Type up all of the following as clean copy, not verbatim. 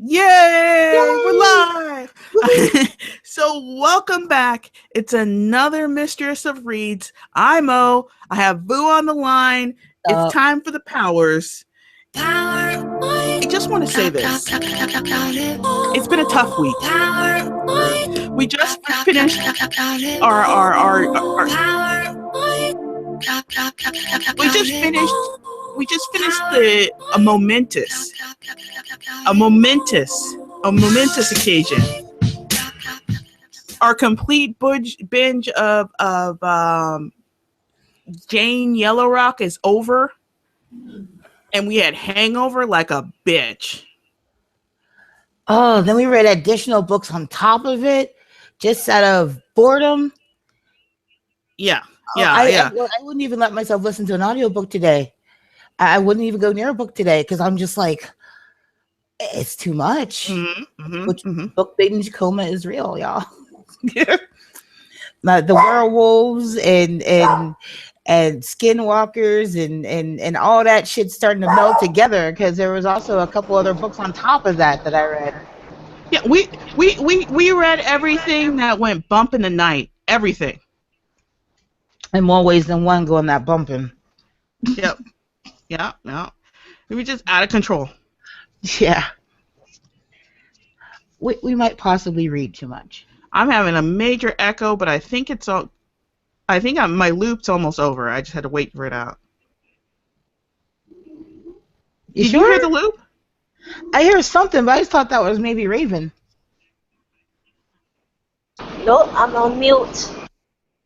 Yay! We're Yay! live! Woohoo! So, welcome back. It's another Mistress of Reads. I'm Mo. I have Boo on the line. It's Uh, time for the powers. I just want to say this. It's been a tough week. We just finished our we just finished the a momentous occasion. Our complete binge of Jane Yellowrock is over, and we had hangover like a bitch. oh, then we read additional books on top of it, just out of boredom. Yeah, Oh, yeah, yeah. I wouldn't even let myself listen to an audiobook today. I wouldn't even go near a book today because I'm just like, it's too much. Which book binge coma is real, y'all. Like the werewolves and skinwalkers and all that shit starting to meld together because there was also a couple other books on top of that I read. Yeah, we read everything that went bump in the night. Everything. In more ways than one going that bumping. Yep. Yeah, yeah. We were just out of control. Yeah. We might possibly read too much. I'm having a major echo, but I think it's all. My loop's almost over. I just had to wait for it out. Did you hear the loop? I hear something, but I just thought that was maybe Raven. No, I'm on mute.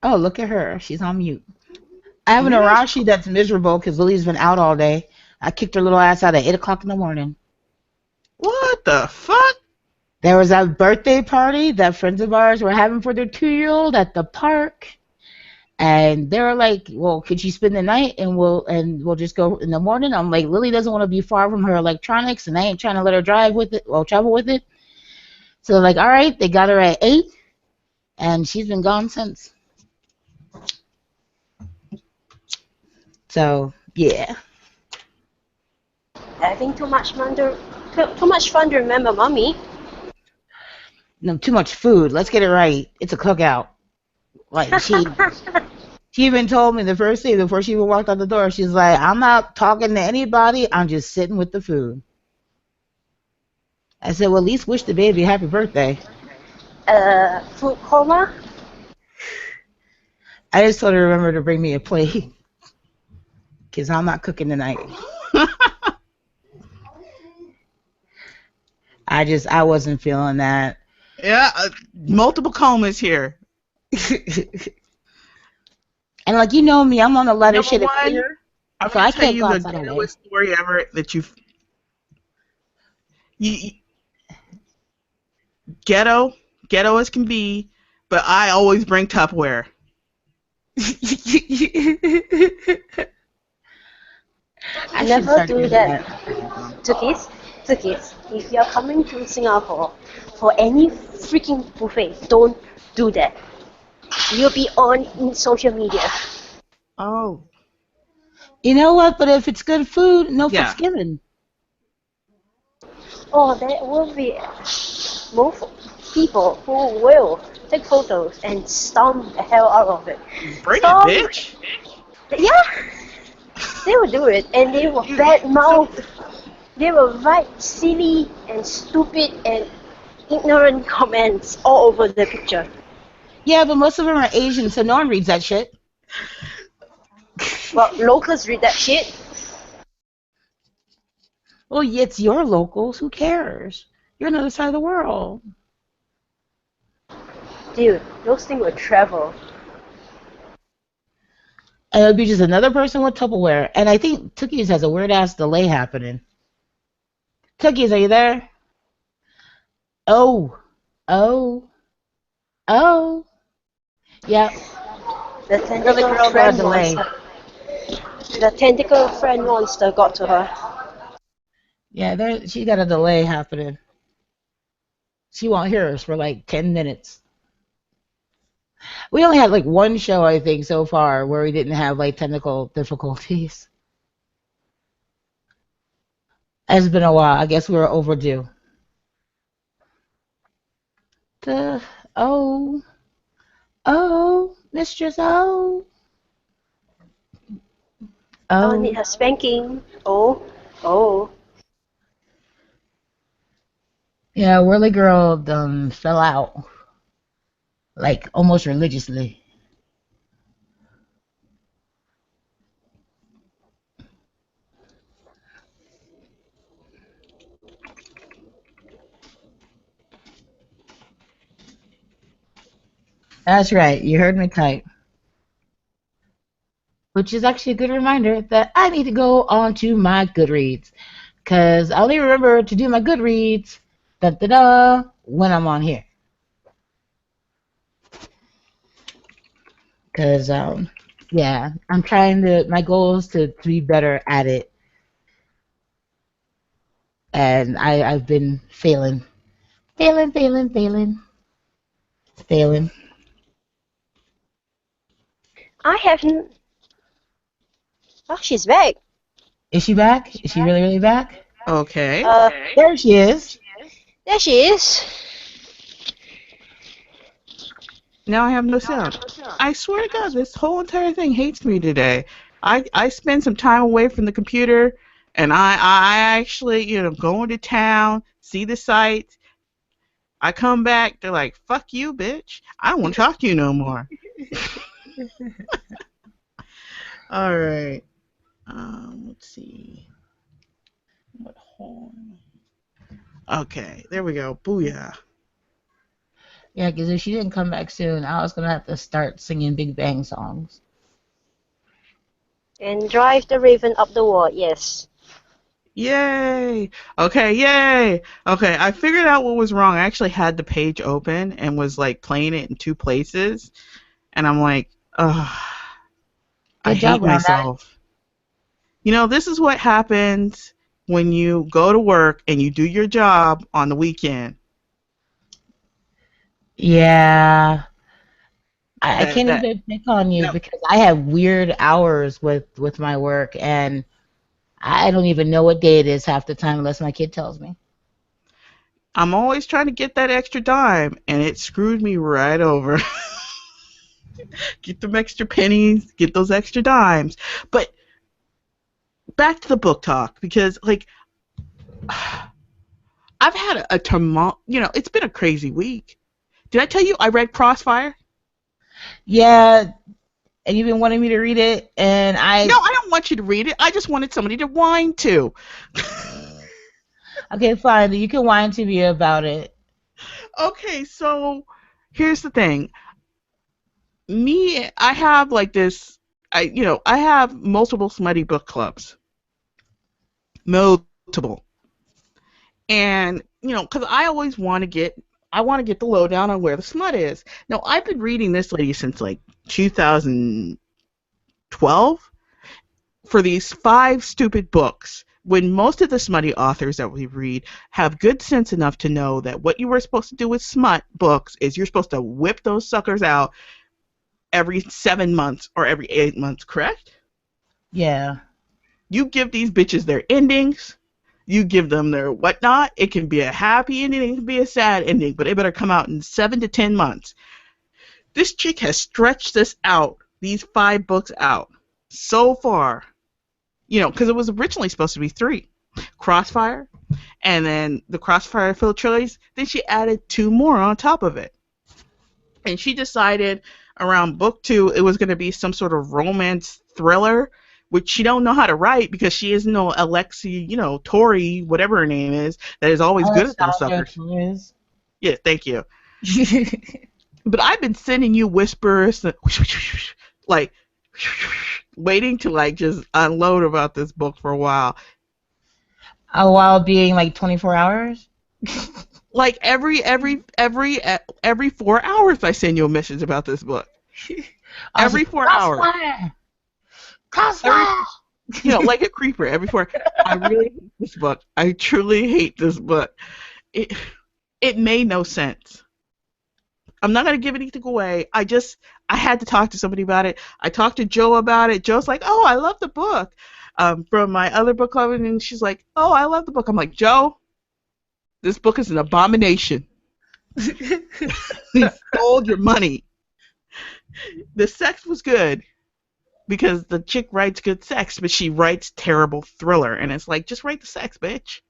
Oh, look at her. She's on mute. I have an Arashi that's miserable because Lily's been out all day. I kicked her little ass out at 8 o'clock in the morning. What the fuck? There was a birthday party that friends of ours were having for their 2-year-old at the park. And they were like, well, could you spend the night and we'll just go in the morning? I'm like, Lily doesn't want to be far from her electronics and I ain't trying to let her travel with it. So they're like, all right, they got her at 8 and she's been gone since. So, yeah. Having too much fun to remember mommy. No, too much food. Let's get it right. It's a cookout. Like she even told me the first day before she even walked out the door, she's like, I'm not talking to anybody. I'm just sitting with the food. I said, well, at least wish the baby happy birthday. Food coma? I just told her to remember to bring me a plate. Because I'm not cooking tonight. I wasn't feeling that. Yeah, multiple comas here. And like, you know me, I'm on the lighter shit of I'm so I tell can't you go the outside all day. ghettoest story ever that you ghetto as can be, but I always bring Tupperware. I never do that. Tukis, if you're coming to Singapore for any freaking buffet, don't do that. You'll be on in social media. Oh. You know what? But if it's good food, no fucks given. Oh, there will be more people who will take photos and stomp the hell out of it. Bring it, bitch. Yeah. They will do it, and they will badmouth. They will write silly and stupid and ignorant comments all over the picture. Yeah, but most of them are Asian, so no one reads that shit. Well, locals read that shit. Well, it's your locals. Who cares? You're on the other side of the world. Dude, those things will travel. And it'll be just another person with Tupperware. And I think Tookies has a weird-ass delay happening. Tookies, are you there? Oh. Yeah. The tentacle friend monster. The tentacle friend monster got to her. Yeah, she got a delay happening. She won't hear us for like 10 minutes. We only had like one show, I think, so far where we didn't have like technical difficulties. It's been a while. I guess we were overdue. the oh oh Mistress Oh, need her spanking. Oh. Yeah, Whirly Girl fell out like almost religiously. That's right, you heard me type. Which is actually a good reminder that I need to go on to my Goodreads. Because I only remember to do my Goodreads when I'm on here. Because, yeah, my goal is to be better at it. And I've been failing. Failing. I haven't. Oh, she's back. Is she back? Is she really, really back? Okay. There she is. There she is. Now I have no sound. I swear to God, this whole entire thing hates me today. I spend some time away from the computer, and I actually, go into town, see the sights. I come back, they're like, fuck you, bitch. I don't want to talk to you no more. All right. Let's see. What horn? Okay, there we go. Booyah. Yeah, because if she didn't come back soon, I was going to have to start singing Big Bang songs. And drive the raven up the wall, yes. Yay! Okay, yay! Okay, I figured out what was wrong. I actually had the page open and was like playing it in two places. And I'm like, ugh. I hate myself. This is what happens when you go to work and you do your job on the weekend. Yeah. I can't even pick on you because I have weird hours with my work, and I don't even know what day it is half the time unless my kid tells me. I'm always trying to get that extra dime, and it screwed me right over. Get them extra pennies, get those extra dimes. But back to the book talk, because, I've had a tumult. It's been a crazy week. Did I tell you I read Crossfire? Yeah, and you've been wanting me to read it, and No, I don't want you to read it. I just wanted somebody to whine to. Okay, fine. You can whine to me about it. Okay, so here's the thing. I have this. I have multiple Smutty book clubs. Multiple. And because I always want to get the lowdown on where the smut is. Now, I've been reading this lady since 2012 for these 5 stupid books, when most of the smutty authors that we read have good sense enough to know that what you were supposed to do with smut books is you're supposed to whip those suckers out every 7 months or every 8 months, correct? Yeah. You give these bitches their endings. You give them their whatnot. It can be a happy ending, it can be a sad ending, but it better come out in 7 to 10 months. This chick has stretched these 5 books out, so far. Because it was originally supposed to be 3. Crossfire, and then the Crossfire Filled Trilogies. Then she added 2 more on top of it. And she decided around book 2 it was going to be some sort of romance thriller, which she don't know how to write because she is no Alexi, Tori, whatever her name is, that is always good at those suckers. Yeah, thank you. But I've been sending you whispers, waiting to just unload about this book for a while. While being 24 hours? Every 4 hours I send you a message about this book. Every 4 hours. Crossfire! Like a creeper every 4. I really hate this book. I truly hate this book. It made no sense. I'm not going to give anything away. I had to talk to somebody about it. I talked to Joe about it. Joe's like, oh, I love the book. From my other book club, and she's like, oh, I love the book. I'm like, Joe, this book is an abomination. He stole your money. The sex was good because the chick writes good sex, but she writes terrible thriller, and it's like, just write the sex, bitch.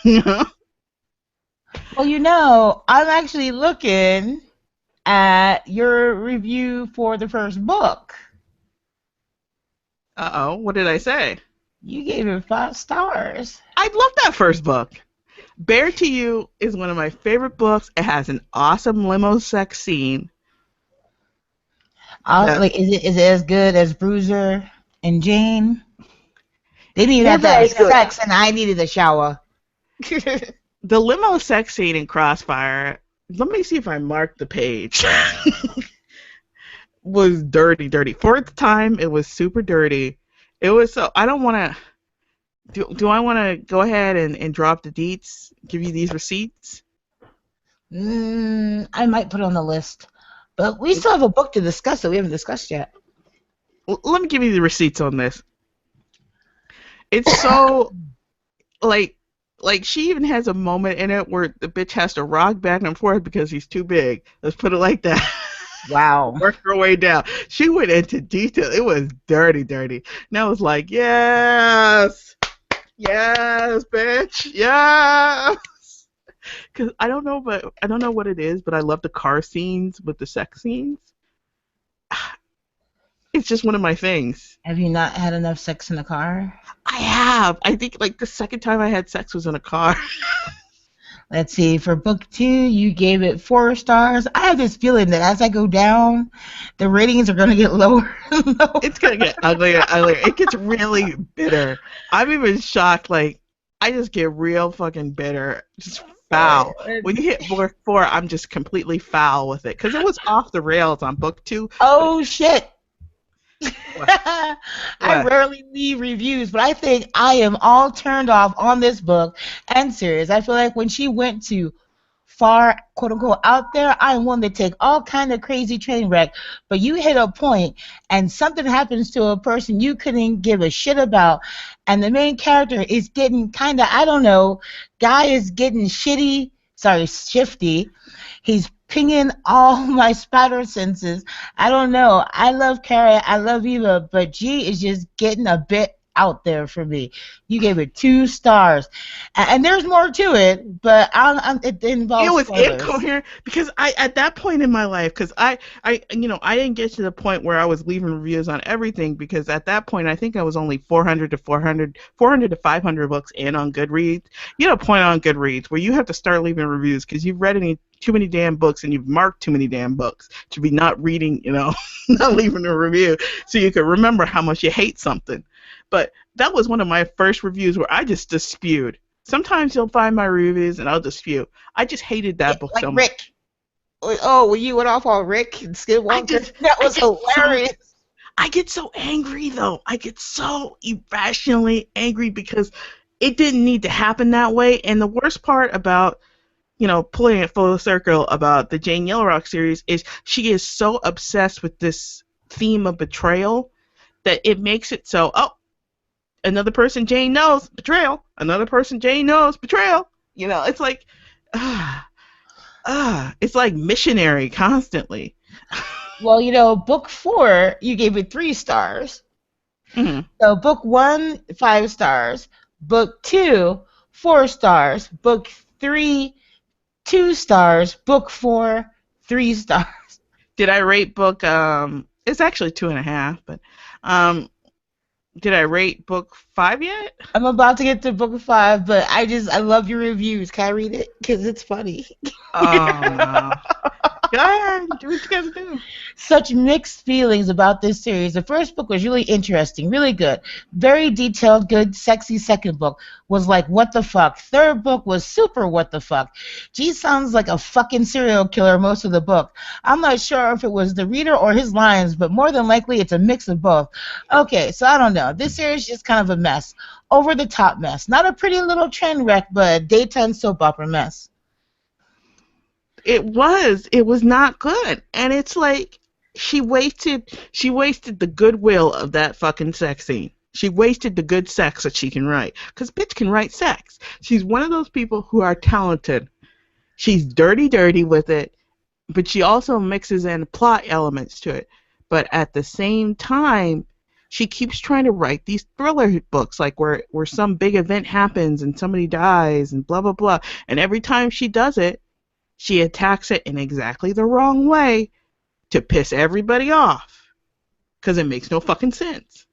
You know? Well, I'm actually looking at your review for the first book. Uh-oh, what did I say? You gave it 5 stars. I love that first book. Bare to You is one of my favorite books. It has an awesome limo sex scene. Like, is it as good as Bruiser and Jane? They needed to have sex, and I needed a shower. The limo sex scene in Crossfire, let me see if I marked the page, was dirty. For its time, it was super dirty. It was so, I don't want to, do I want to go ahead and drop the deets, give you these receipts? I might put it on the list. But we still have a book to discuss that we haven't discussed yet. Let me give you the receipts on this. It's so, like she even has a moment in it where the bitch has to rock back and forth because he's too big. Let's put it like that. Wow. Work her way down. She went into detail. It was dirty. And I was like, yes, bitch, yes. Because I don't know what it is, but I love the car scenes with the sex scenes. It's just one of my things. Have you not had enough sex in the car? I have. I think like the second time I had sex was in a car. Let's see. For book 2, you gave it 4 stars. I have this feeling that as I go down, the ratings are going to get lower and lower. It's going to get uglier and uglier. It gets really bitter. I'm even shocked. Like, I just get real fucking bitter. Just foul. When you hit book 4, I'm just completely foul with it. Because it was off the rails on book 2. Oh, shit. I rarely leave reviews, but I think I am all turned off on this book and series. I feel like when she went to far, quote unquote, out there, I'm willing to take all kind of crazy train wreck, but you hit a point and something happens to a person you couldn't give a shit about, and the main character is getting kind of, I don't know, guy is getting shifty. He's pinging all my spider senses. I don't know. I love Carrie. I love Eva, but G is just getting a bit out there for me. You gave it 2 stars, and there's more to it, but it involves. It was spoilers. incoherent because at that point in my life, because I didn't get to the point where I was leaving reviews on everything, because at that point I think I was only 400 to 500 books in on Goodreads. You know, a point on Goodreads where you have to start leaving reviews because you've read too many damn books and you've marked too many damn books to be not reading, not leaving a review, so you can remember how much you hate something. But that was one of my first reviews where I just dispute. Sometimes you'll find my reviews and I'll dispute. I just hated that book so much. Rick. Oh, when you went off on Rick and Skidwalker? That was hilarious. I get so angry, though. I get so irrationally angry because it didn't need to happen that way. And the worst part about, pulling it full circle about the Jane Yellowrock series is she is so obsessed with this theme of betrayal that it makes it so, another person Jane knows, betrayal. Another person Jane knows, betrayal. It's like, it's like missionary constantly. Well, book 4, you gave it 3 stars. Mm-hmm. So book 1, 5 stars. Book 2, 4 stars. Book 3, 2 stars. Book 4, 3 stars. Did I rate book, it's actually 2.5, but, did I rate book 5 yet? I'm about to get to book 5, but I love your reviews. Can I read it? Because it's funny. Oh, no. Go ahead. Do what you gotta do. Such mixed feelings about this series. The first book was really interesting, really good. Very detailed, good, sexy. Second book was like, what the fuck? Third book was super what the fuck. G sounds like a fucking serial killer most of the book. I'm not sure if it was the reader or his lines, but more than likely it's a mix of both. Okay, so I don't know. This series is just kind of a mess. Over the top mess. Not a pretty little train wreck, but a daytime soap opera mess. It was not good. And it's like she wasted the goodwill of that fucking sex scene. She wasted the good sex that she can write. Because bitch can write sex. She's one of those people who are talented She's dirty with it, but she also mixes in plot elements to it. But at the same time, she keeps trying to write these thriller books, like where some big event happens and somebody dies and blah, blah, blah. And every time she does it, she attacks it in exactly the wrong way to piss everybody off. Because it makes no fucking sense.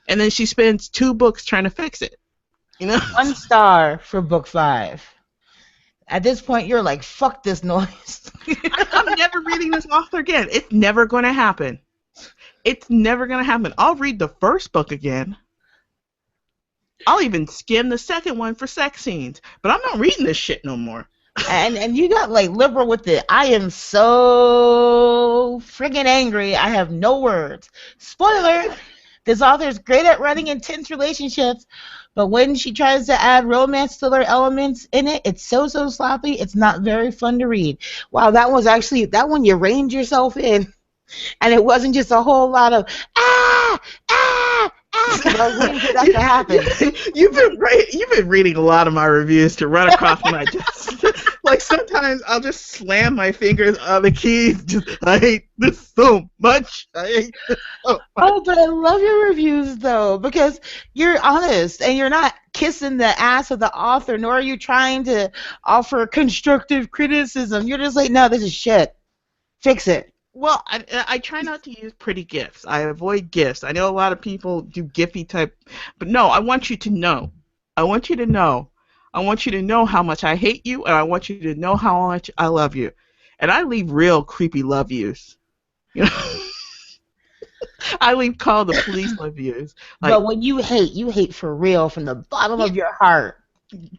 And then she spends 2 books trying to fix it. You know? 1 star for book 5. At this point, you're like, fuck this noise. I'm never reading this author again. It's never going to happen. It's never going to happen. I'll read the first book again. I'll even skim the second one for sex scenes. But I'm not reading this shit no more. And you got like liberal with it. I am so friggin' angry. I have no words. Spoiler, this author is great at writing intense relationships, but when she tries to add romance thriller elements in it, it's so sloppy. It's not very fun to read. Wow, that one you reined yourself in, and it wasn't just a whole lot of because I was waiting for that to happen. You've been reading a lot of my reviews to run across my desk. Like sometimes I'll just slam my fingers on the keys. I hate this so much. I hate this so much. Oh, but I love your reviews though, because you're honest and you're not kissing the ass of the author, nor are you trying to offer constructive criticism. You're just like, no, this is shit. Fix it. Well, I try not to use pretty gifs. I avoid gifs. I know a lot of people do gify type, but no, I want you to know. I want you to know. I want you to know how much I hate you, and I want you to know how much I love you. And I leave real creepy love yous. You know? I leave call the police love yous. Like, but when you hate for real from the bottom of your heart.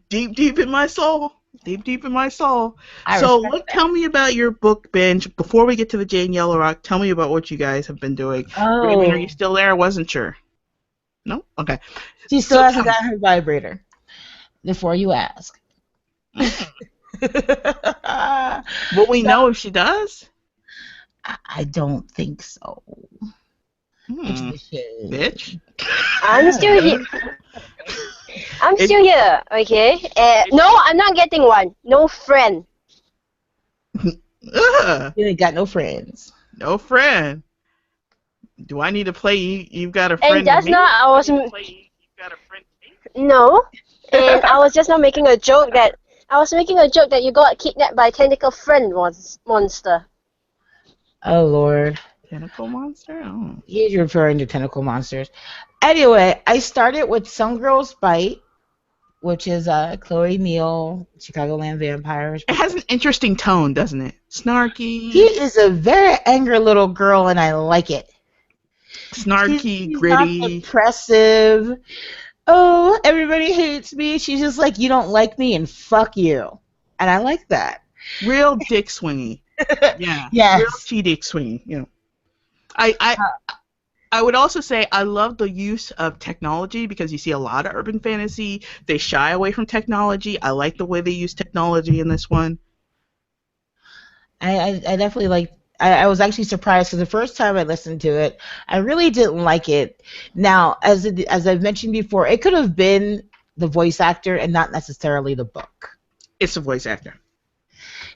Deep in my soul. Deep in my soul. Tell me about your book binge. Before we get to the Jane Yellowrock, tell me about what you guys have been doing. Oh. Raven, are you still there? I wasn't sure. No? Okay. She still hasn't got her vibrator. Before you ask. Will we know if she does? I don't think so. Bitch. I'm still here. I'm still here, okay? No, I'm not getting one. No friend. You ain't got no friends. No friend. Do I need to play You've Got a Friend? And just now I was... You've Got a Friend? No. And I was just now making a joke that... you got kidnapped by a tentacle friend monster. Oh, Lord. Tentacle monster? Oh. He's referring to tentacle monsters. Anyway, I started with Some Girls Bite, which is Chloe Neal, Chicagoland Vampires. It has an interesting tone, doesn't it? Snarky. She is a very angry little girl, and I like it. Snarky, she's gritty. Not depressive. Oh, everybody hates me. She's just like, you don't like me, and fuck you. And I like that. Real dick swingy. Yeah. Yes. Real dick swingy. You know. I would also say I love the use of technology because you see a lot of urban fantasy. They shy away from technology. I like the way they use technology in this one. I definitely like. I was actually surprised because the first time I listened to it, I really didn't like it. Now, as I've mentioned before, it could have been the voice actor and not necessarily the book. It's the voice actor.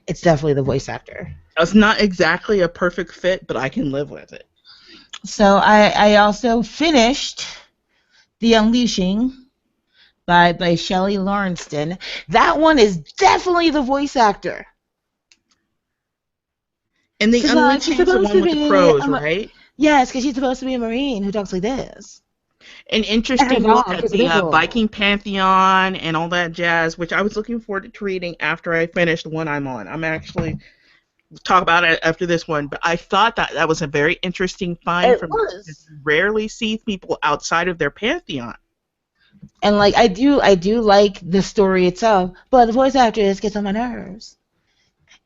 It's definitely the voice actor. It's not exactly a perfect fit, but I can live with it. So I also finished The Unleashing by Shelley Lawrenston. That one is definitely the voice actor. And The Unleashing is the one with the crows, right? Yes, because she's supposed to be a Marine who talks like this. An interesting look at the Viking Pantheon and all that jazz, which I was looking forward to reading after I finished the one I'm on. I'm actually talk about it after this one, but I thought that was a very interesting find. Rarely see people outside of their pantheon. And like I do like the story itself, but the voice actress gets on my nerves.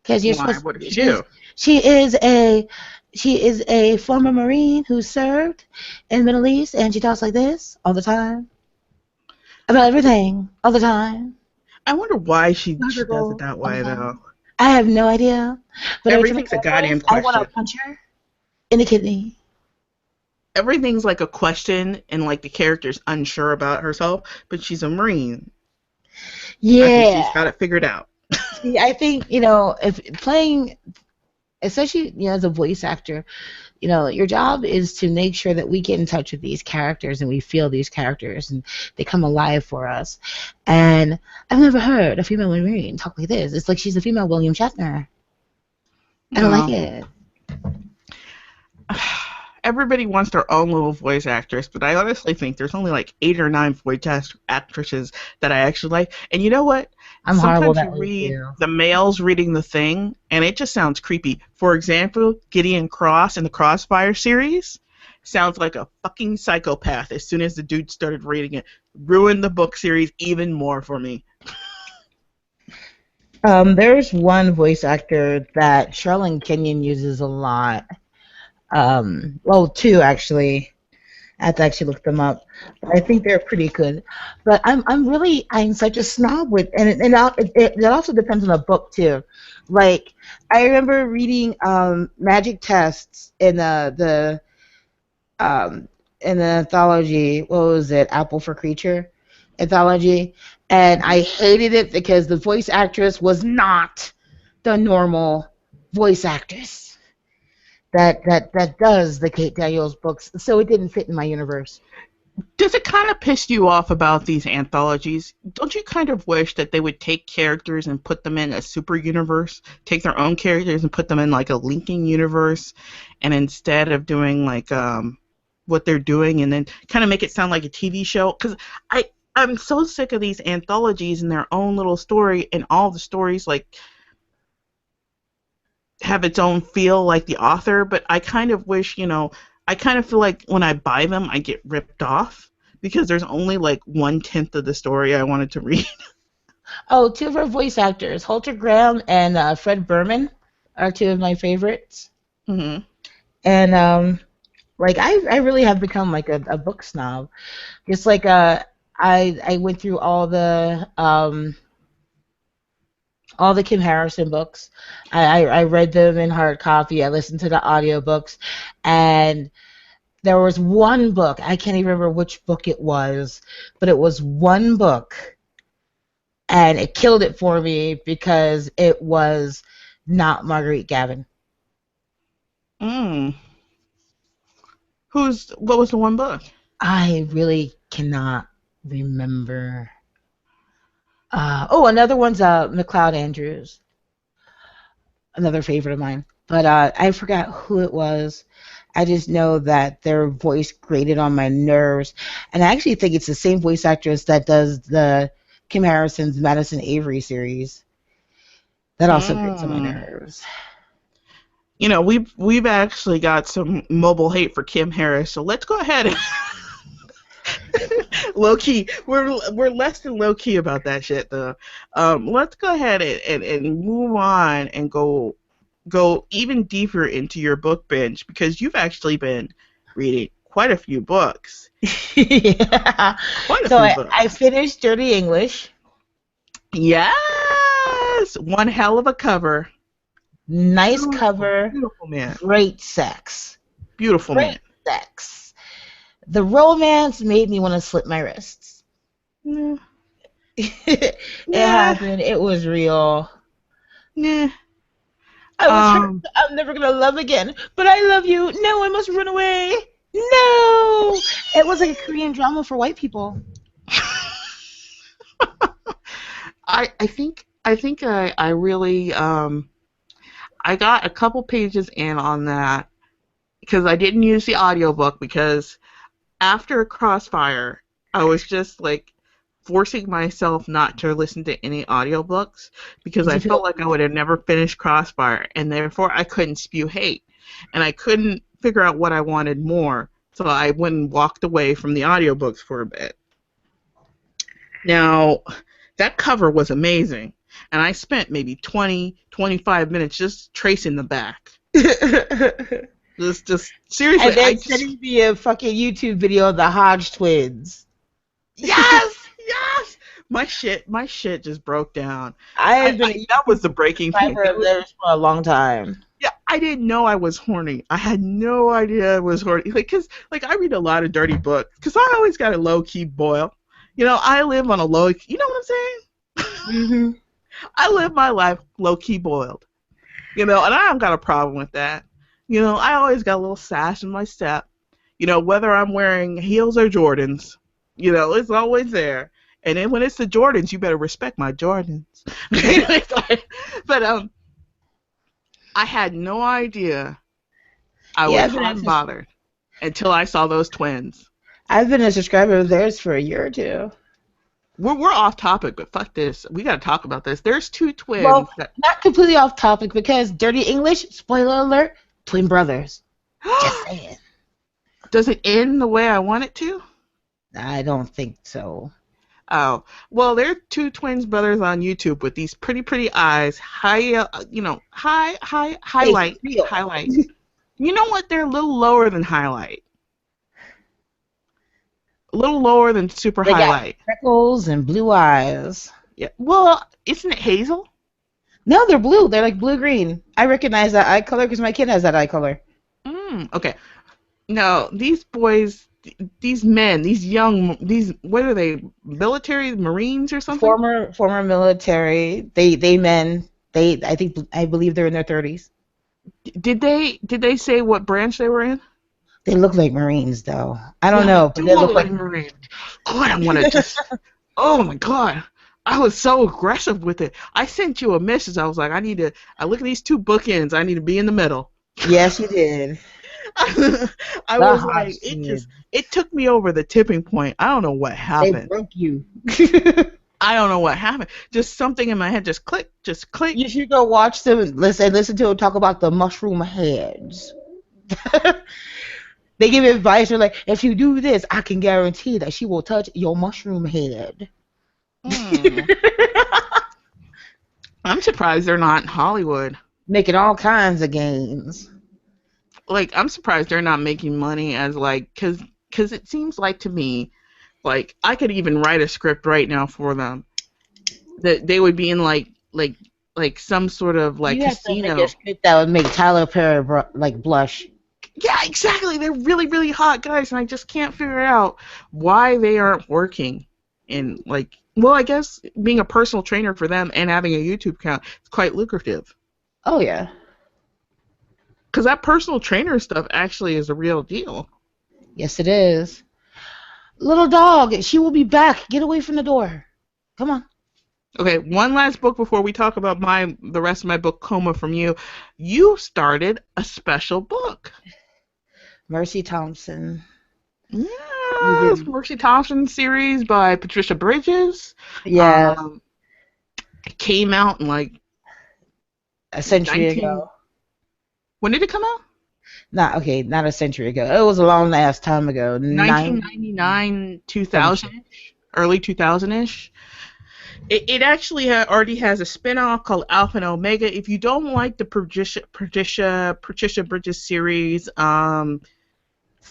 Because you're supposed what did she do? She is a former Marine who served in the Middle East, and she talks like this all the time about everything all the time. I wonder why she does it that way, though. I have no idea. But everything's a goddamn question. I want to punch her in the kidney. Everything's like a question, and like the character's unsure about herself, but she's a Marine. Yeah. She's got it figured out. See, I think, if playing, especially, as a voice actor, your job is to make sure that we get in touch with these characters and we feel these characters and they come alive for us. And I've never heard a female Marine talk like this. It's like she's a female William Shatner. I don't like it. Everybody wants their own little voice actress, but I honestly think there's only like 8 or 9 voice actresses that I actually like. And you know what? I'm horrible that Sometimes you read the males reading The Thing, and it just sounds creepy. For example, Gideon Cross in the Crossfire series sounds like a fucking psychopath as soon as the dude started reading it. Ruined the book series even more for me. There's one voice actor that Charlene Kenyon uses a lot. Well, 2 actually. I have to actually look them up. But I think they're pretty good. But I'm such a snob with, and it also depends on the book too. Like, I remember reading Magic Tests in the anthology. What was it? Apple for Creature anthology, and I hated it because the voice actress was not the normal voice actress that does the Kate Daniels books, so it didn't fit in my universe. Does it kind of piss you off about these anthologies? Don't you kind of wish that they would take characters and put them in a super universe, take their own characters and put them in like a linking universe, and instead of doing like what they're doing and then kind of make it sound like a TV show? Because I'm so sick of these anthologies and their own little story, and all the stories like have its own feel like the author, but I kind of wish, I kind of feel like when I buy them, I get ripped off because there's only like 1/10 of the story I wanted to read. Oh, 2 of our voice actors, Halter Graham and Fred Berman, are 2 of my favorites. Mm-hmm. And like I really have become like a book snob. Just like I went through all the Kim Harrison books. I read them in hard copy. I listened to the audiobooks, and there was one book, I can't even remember which book it was, but it was one book, and it killed it for me because it was not Marguerite Gavin. What was the one book? I really cannot remember. Another one's McLeod Andrews. Another favorite of mine. But I forgot who it was. I just know that their voice grated on my nerves. And I actually think it's the same voice actress that does the Kim Harrison's Madison Avery series. That also grates on my nerves. We've actually got some mobile hate for Kim Harris, so let's go ahead and low key. We're less than low key about that shit though. Let's go ahead and move on and go even deeper into your book binge, because you've actually been reading quite a few books. Yeah. Quite a few books. I finished Dirty English. Yes, one hell of a cover. Nice cover. Beautiful man. Great sex. Beautiful man. Great sex. The romance made me want to slit my wrists. Yeah. It happened. It was real. Yeah. I was hurt. I'm never going to love again. But I love you. No, I must run away. No. It was like a Korean drama for white people. I think I really I got a couple pages in on that because I didn't use the audiobook, because after Crossfire I was just like forcing myself not to listen to any audiobooks because I felt like I would have never finished Crossfire, and therefore I couldn't spew hate, and I couldn't figure out what I wanted more, so I went and walked away from the audiobooks for a bit. Now, that cover was amazing, and I spent maybe 20-25 minutes just tracing the back. just seriously. And then sending me a fucking YouTube video of the Hodge twins. Yes! Yes! My shit just broke down. That was the breaking point. Of theirs for a long time. Yeah, I didn't know I was horny. I had no idea I was horny. Because I read a lot of dirty books. Because I always got a low-key boil. I live on a low... You know what I'm saying? Mm-hmm. I live my life low-key boiled. And I don't got a problem with that. I always got a little sass in my step. Whether I'm wearing heels or Jordans, it's always there. And then when it's the Jordans, you better respect my Jordans. But I had no idea I was unbothered until I saw those twins. I've been a subscriber of theirs for a year or two. We're off topic, but fuck this. We got to talk about this. There's two twins. Well, not completely off topic because Dirty English, spoiler alert, twin brothers. Just saying. Does it end the way I want it to? I don't think so. Oh, well, there are two twins brothers on YouTube with these pretty eyes, highlight. You know what? They're a little lower than highlight. A little lower than super highlight. Got freckles and blue eyes. Yeah. Well, isn't it hazel? No, they're blue. They're like blue-green. I recognize that eye color because my kid has that eye color. Okay. No, these boys, these men, what are they? Military, Marines, or something? Former military. They men. I believe they're in their 30s. Did they say what branch they were in? They look like Marines, though. I don't know. But they look like Marines. God, I want to just. Oh my God. I was so aggressive with it. I sent you a message. I was like, I look at these two bookends. I need to be in the middle. Yes, you did. I was like, it took me over the tipping point. I don't know what happened. They broke you. I don't know what happened. Just something in my head just clicked. You should go watch them and listen to them talk about the mushroom heads. They give advice. They're like, if you do this, I can guarantee that she will touch your mushroom head. I'm surprised they're not in Hollywood. Making all kinds of gains. Like, I'm surprised they're not making money as, like, because it seems like to me, like, I could even write a script right now for them. That they would be in, like some sort of, like, casino. You have to make a script that would make Tyler Perry, blush. Yeah, exactly. They're really, really hot guys, and I just can't figure out why they aren't working. And, like, well, I guess being a personal trainer for them and having a YouTube account is quite lucrative. Oh, yeah. Because that personal trainer stuff actually is a real deal. Yes, it is. Little dog, she will be back. Get away from the door. Come on. Okay, one last book before we talk about the rest of my book, Coma, from you. You started a special book. Mercy Thompson. Yeah, Mercy Thompson series by Patricia Bridges. Yeah. It came out in like a century ago. When did it come out? Not a century ago. It was a long ass time ago. 1999, 2000, early 2000-ish. It actually already has a spin-off called Alpha and Omega. If you don't like the Patricia Bridges series,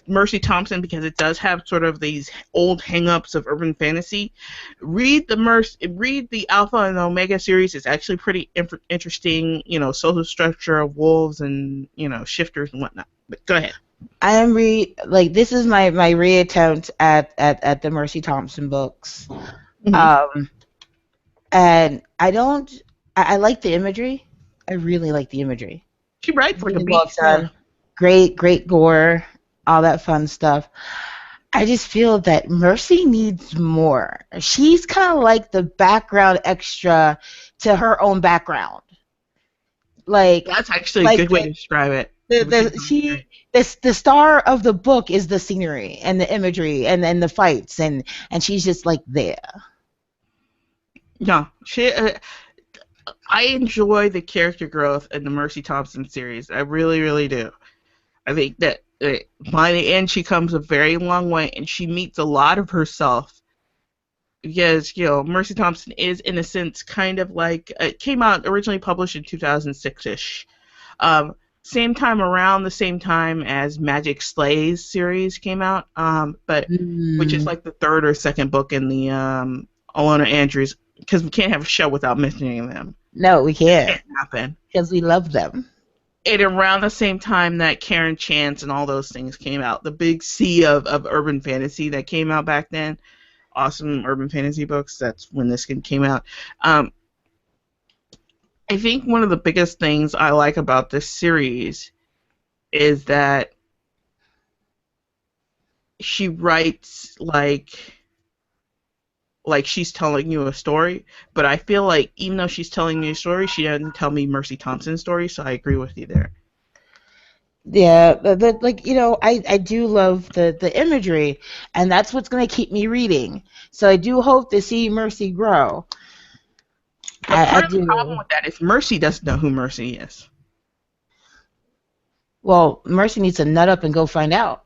Mercy Thompson, because it does have sort of these old hang-ups of urban fantasy, read the Alpha and Omega series. It's actually pretty interesting, social structure of wolves and, shifters and whatnot. But go ahead. I am this is my reattempt at the Mercy Thompson books. Mm-hmm. And I like the imagery. I really like the imagery. She writes like a beast. Great gore, all that fun stuff. I just feel that Mercy needs more. She's kind of like the background extra to her own background. Like, that's actually a good way to describe it. The star of the book is the scenery and the imagery and the fights and she's just like there. Yeah, I enjoy the character growth in the Mercy Thompson series. I really, really do. I think that by the end, she comes a very long way, and she meets a lot of herself. Because, Mercy Thompson is, in a sense, kind of like... It came out originally published in 2006-ish. Around the same time as Magic Slays series came out, which is like the third or second book in the Alona Andrews, because we can't have a show without mentioning them. No, we can't. It can't happen. Because we love them. And around the same time that Karen Chance and all those things came out, the big sea of urban fantasy that came out back then, awesome urban fantasy books, that's when this came out. I think one of the biggest things I like about this series is that she writes like she's telling you a story, but I feel like even though she's telling me a story, she doesn't tell me Mercy Thompson's story, so I agree with you there. Yeah, but like, I do love the imagery, and that's what's going to keep me reading. So I do hope to see Mercy grow. But I part of the do. problem with that is Mercy doesn't know who Mercy is. Well, Mercy needs to nut up and go find out.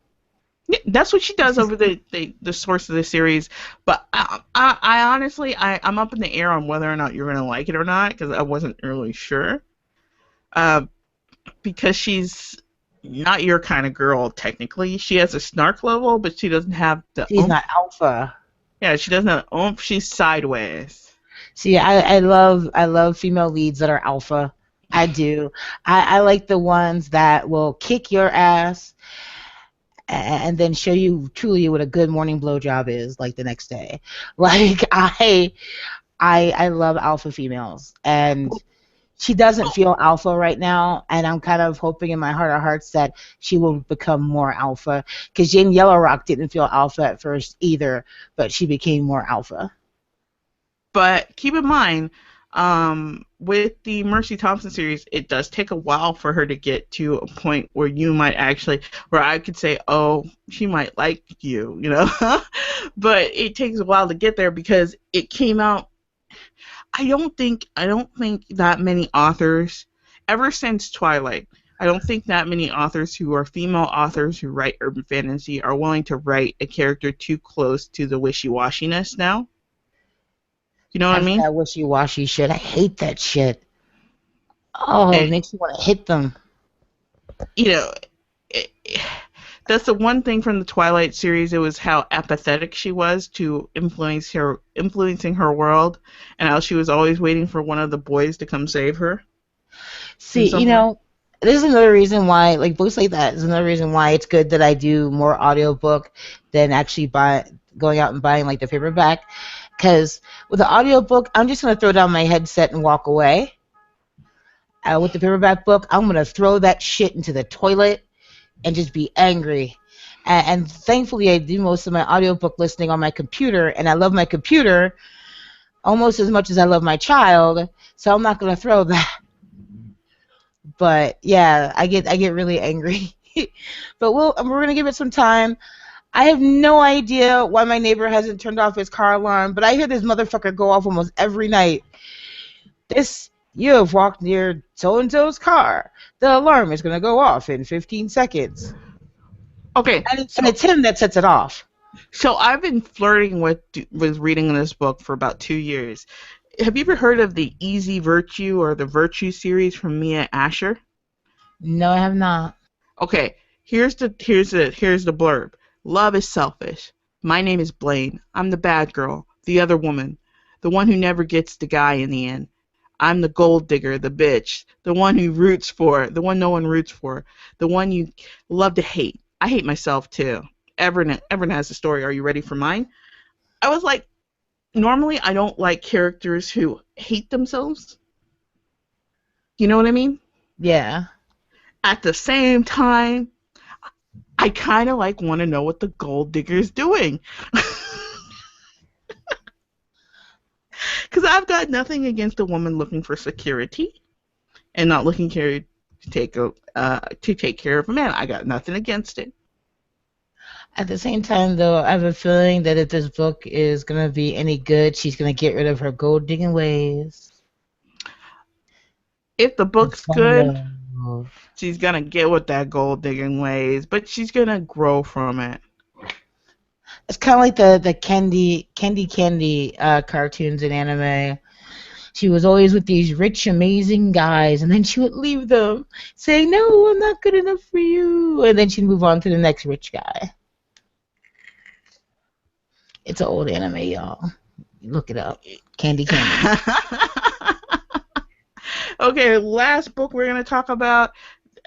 Yeah, that's what she does over the source of the series. But I honestly, I'm up in the air on whether or not you're going to like it or not, because I wasn't really sure. Because she's not your kind of girl, technically. She has a snark level, but she doesn't have the She's oomph. not alpha. Yeah, she doesn't have oomph. She's sideways. See, I love female leads that are alpha. I do. I like the ones that will kick your ass and then show you truly what a good morning blowjob is, like the next day. Like I love alpha females, and she doesn't feel alpha right now, and I'm kind of hoping in my heart of hearts that she will become more alpha, because Jane Yellowrock didn't feel alpha at first either, but she became more alpha. But keep in mind, with the Mercy Thompson series, it does take a while for her to get to a point where you might actually, where I could say, oh, she might like you, but it takes a while to get there because it came out. I don't think that many authors, ever since Twilight, I don't think that many authors who are female authors who write urban fantasy are willing to write a character too close to the wishy-washiness now. You know what I mean? That wishy-washy shit. I hate that shit. Oh, it makes me want to hit them. That's the one thing from the Twilight series. It was how apathetic she was to influencing her world, and how she was always waiting for one of the boys to come save her. See, this is another reason why, like, books like that is another reason why it's good that I do more audiobook than actually going out and buying, like, the paperback. Because with the audiobook, I'm just going to throw down my headset and walk away. With the paperback book, I'm going to throw that shit into the toilet and just be angry. And thankfully, I do most of my audiobook listening on my computer, and I love my computer almost as much as I love my child, so I'm not going to throw that. But yeah, I get really angry. But we're going to give it some time. I have no idea why my neighbor hasn't turned off his car alarm, but I hear this motherfucker go off almost every night. You have walked near so-and-so's car. The alarm is going to go off in 15 seconds. Okay. And it's him that sets it off. So I've been flirting with reading this book for about 2 years. Have you ever heard of the Easy Virtue or the Virtue series from Mia Asher? No, I have not. Okay, here's the blurb. Love is selfish. My name is Blaine. I'm the bad girl, the other woman, the one who never gets the guy in the end. I'm the gold digger, the bitch, the one who roots for, the one no one roots for, the one you love to hate. I hate myself too. Everett has a story. Are you ready for mine? I was like, normally I don't like characters who hate themselves. You know what I mean? Yeah. At the same time, I kind of want to know what the gold digger's doing. Because I've got nothing against a woman looking for security and not looking to take care of a man. I got nothing against it. At the same time, though, I have a feeling that if this book is going to be any good, she's going to get rid of her gold-digging ways. If the book's good, she's going to get with that gold-digging ways, but she's going to grow from it. It's kind of like the Candy cartoons in anime. She was always with these rich, amazing guys, and then she would leave them, saying, "No, I'm not good enough for you," and then she'd move on to the next rich guy. It's an old anime, y'all. Look it up. Candy. Okay, last book we're going to talk about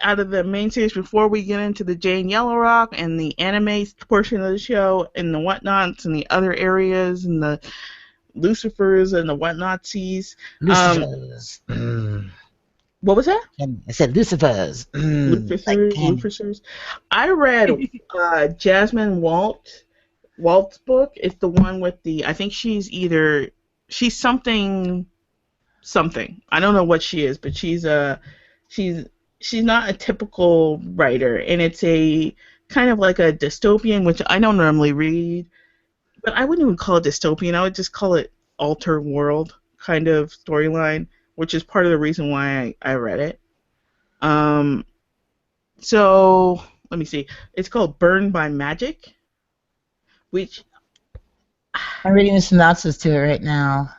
out of the main series before we get into the Jane Yellowrock and the anime portion of the show and the whatnots and the other areas and the Lucifers and the Whatnotsies. Lucifers. What was that? I said Lucifers. Lucifers. I read Jasmine Walt's book. It's the one with the. I think she's something. I don't know what she is, but she's not a typical writer, and it's a kind of like a dystopian, which I don't normally read, but I wouldn't even call it dystopian. I would just call it alter world kind of storyline, which is part of the reason why I read it. So let me see. It's called Burned by Magic, which I'm reading the synopsis to it right now.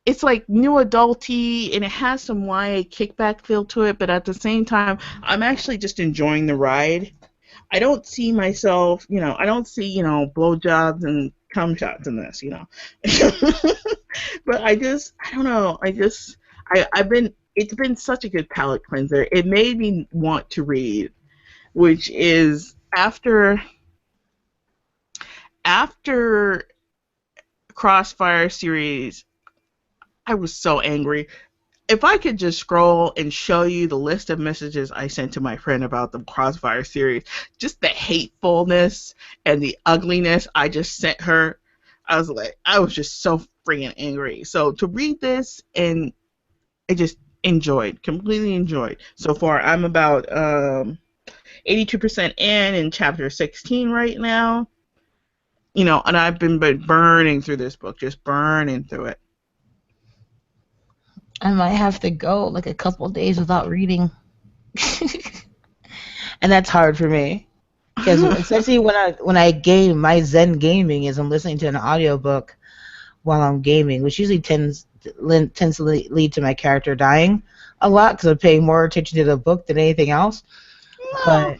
It's like new adulty, and it has some YA kickback feel to it, but at the same time, I'm actually just enjoying the ride. I don't see myself, I don't see, blowjobs and cum shots in this, But I don't know. It's been such a good palate cleanser. It made me want to read, which is after Crossfire series, I was so angry. If I could just scroll and show you the list of messages I sent to my friend about the Crossfire series, just the hatefulness and the ugliness I just sent her, I was just so freaking angry. So to read this, and I just completely enjoyed. So far, I'm about 82% in chapter 16 right now. And I've been burning through this book, just burning through it. I might have to go like a couple days without reading. And that's hard for me. Because especially when I game, my Zen gaming is I'm listening to an audiobook while I'm gaming, which usually tends to lead to my character dying a lot because I'm paying more attention to the book than anything else. No.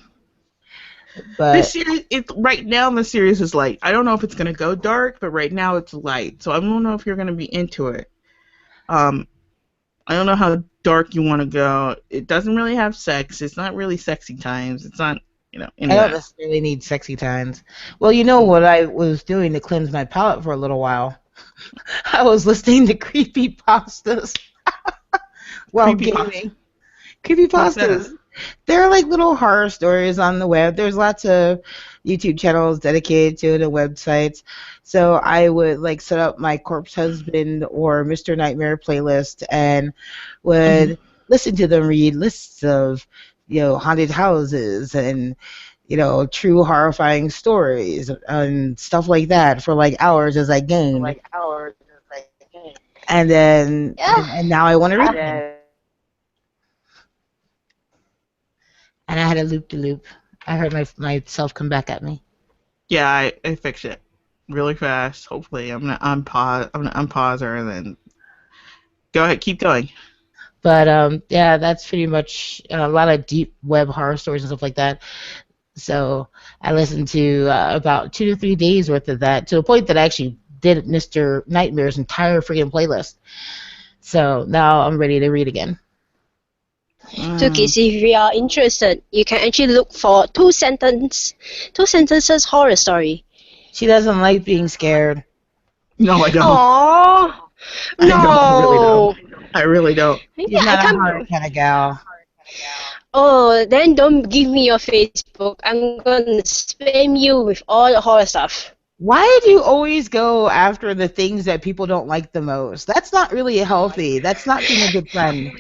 But this series, right now the series is light. I don't know if it's going to go dark, but right now it's light. So I don't know if you're going to be into it. I don't know how dark you want to go. It doesn't really have sex. It's not really sexy times. It's not, I don't necessarily need sexy times. Well, what I was doing to cleanse my palate for a little while? I was listening to creepypastas while gaming. Creepypastas. They're like little horror stories on the web. There's lots of YouTube channels dedicated to it and websites. So I would set up my Corpse Husband or Mr. Nightmare playlist and would listen to them read lists of, haunted houses and, true horrifying stories and stuff like that for hours as I gamed. And then and now I want to read them. And I had a loop-de-loop. I heard myself come back at me. Yeah, I fixed it really fast. Hopefully, I'm gonna unpause her and then go ahead, keep going. But yeah, that's pretty much a lot of deep web horror stories and stuff like that. So I listened to about 2 to 3 days worth of that to the point that I actually did Mr. Nightmare's entire freaking playlist. So now I'm ready to read again. Tukis, if you are interested, you can actually look for two sentences horror story. She doesn't like being scared. No, I don't. Aww. No. I really don't. She's not a horror kind of gal. Oh, then don't give me your Facebook. I'm gonna spam you with all the horror stuff. Why do you always go after the things that people don't like the most? That's not really healthy. That's not being a good friend.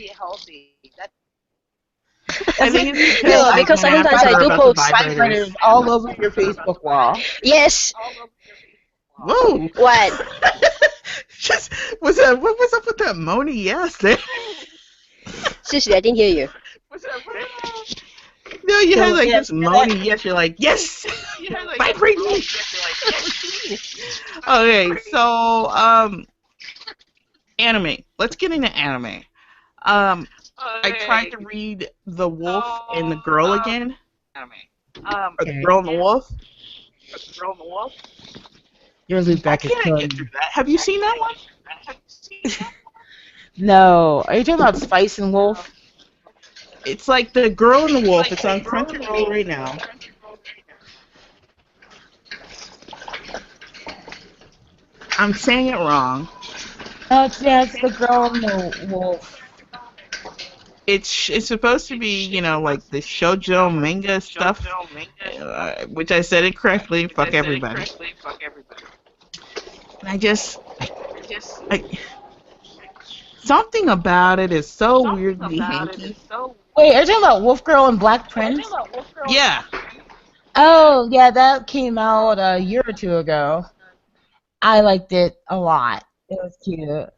I think it's because sometimes I do post vibrators all over your Facebook wall. Yes. Whoa. What? What was up with that moany yes there? Seriously, I didn't hear you. No, you had this moany yes. You're like yes. Vibrate me. Okay, so anime. Let's get into anime. I tried to read The Wolf and the Girl again. Or The Girl and the Wolf. Your loop back is killing me. Have you seen that one? No. Are you talking about Spice and Wolf? It's like The Girl and the Wolf. It's on Crunchyroll right now. I'm saying it wrong. it's the girl in the wolf. It's supposed to be, like the shoujo manga stuff, which I said it correctly. Fuck everybody. And I something about it is so weirdly hanky. Wait, are you talking about Wolf Girl and Black Prince? Yeah. Oh, yeah, that came out a year or two ago. I liked it a lot. It was cute.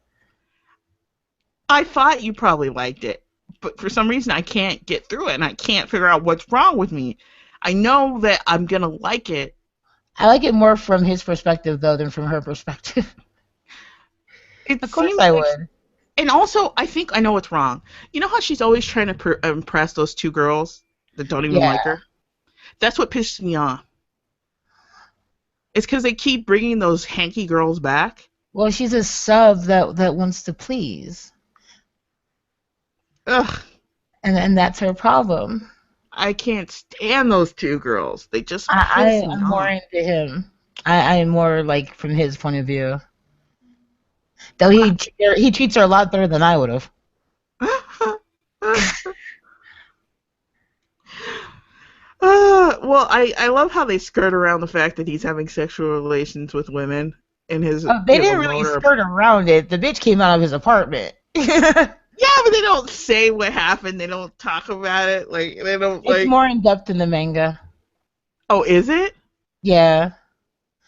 I thought you probably liked it, but for some reason I can't get through it, and I can't figure out what's wrong with me. I know that I'm gonna like it. I like it more from his perspective, though, than from her perspective. Of course I would. And also, I think I know what's wrong. You know how she's always trying to impress those two girls that don't even like her? That's what pisses me off. It's because they keep bringing those hanky girls back. Well, she's a sub that wants to please. Ugh. And that's her problem. I can't stand those two girls. They just piss me I'm off. more into him. I am more like from his point of view. Though he treats her a lot better than I would have. Well, I love how they skirt around the fact that he's having sexual relations with women in his. They didn't really skirt around it. The bitch came out of his apartment. Yeah, but they don't say what happened. They don't talk about it. Like they don't. It's more in depth in the manga. Oh, is it? Yeah.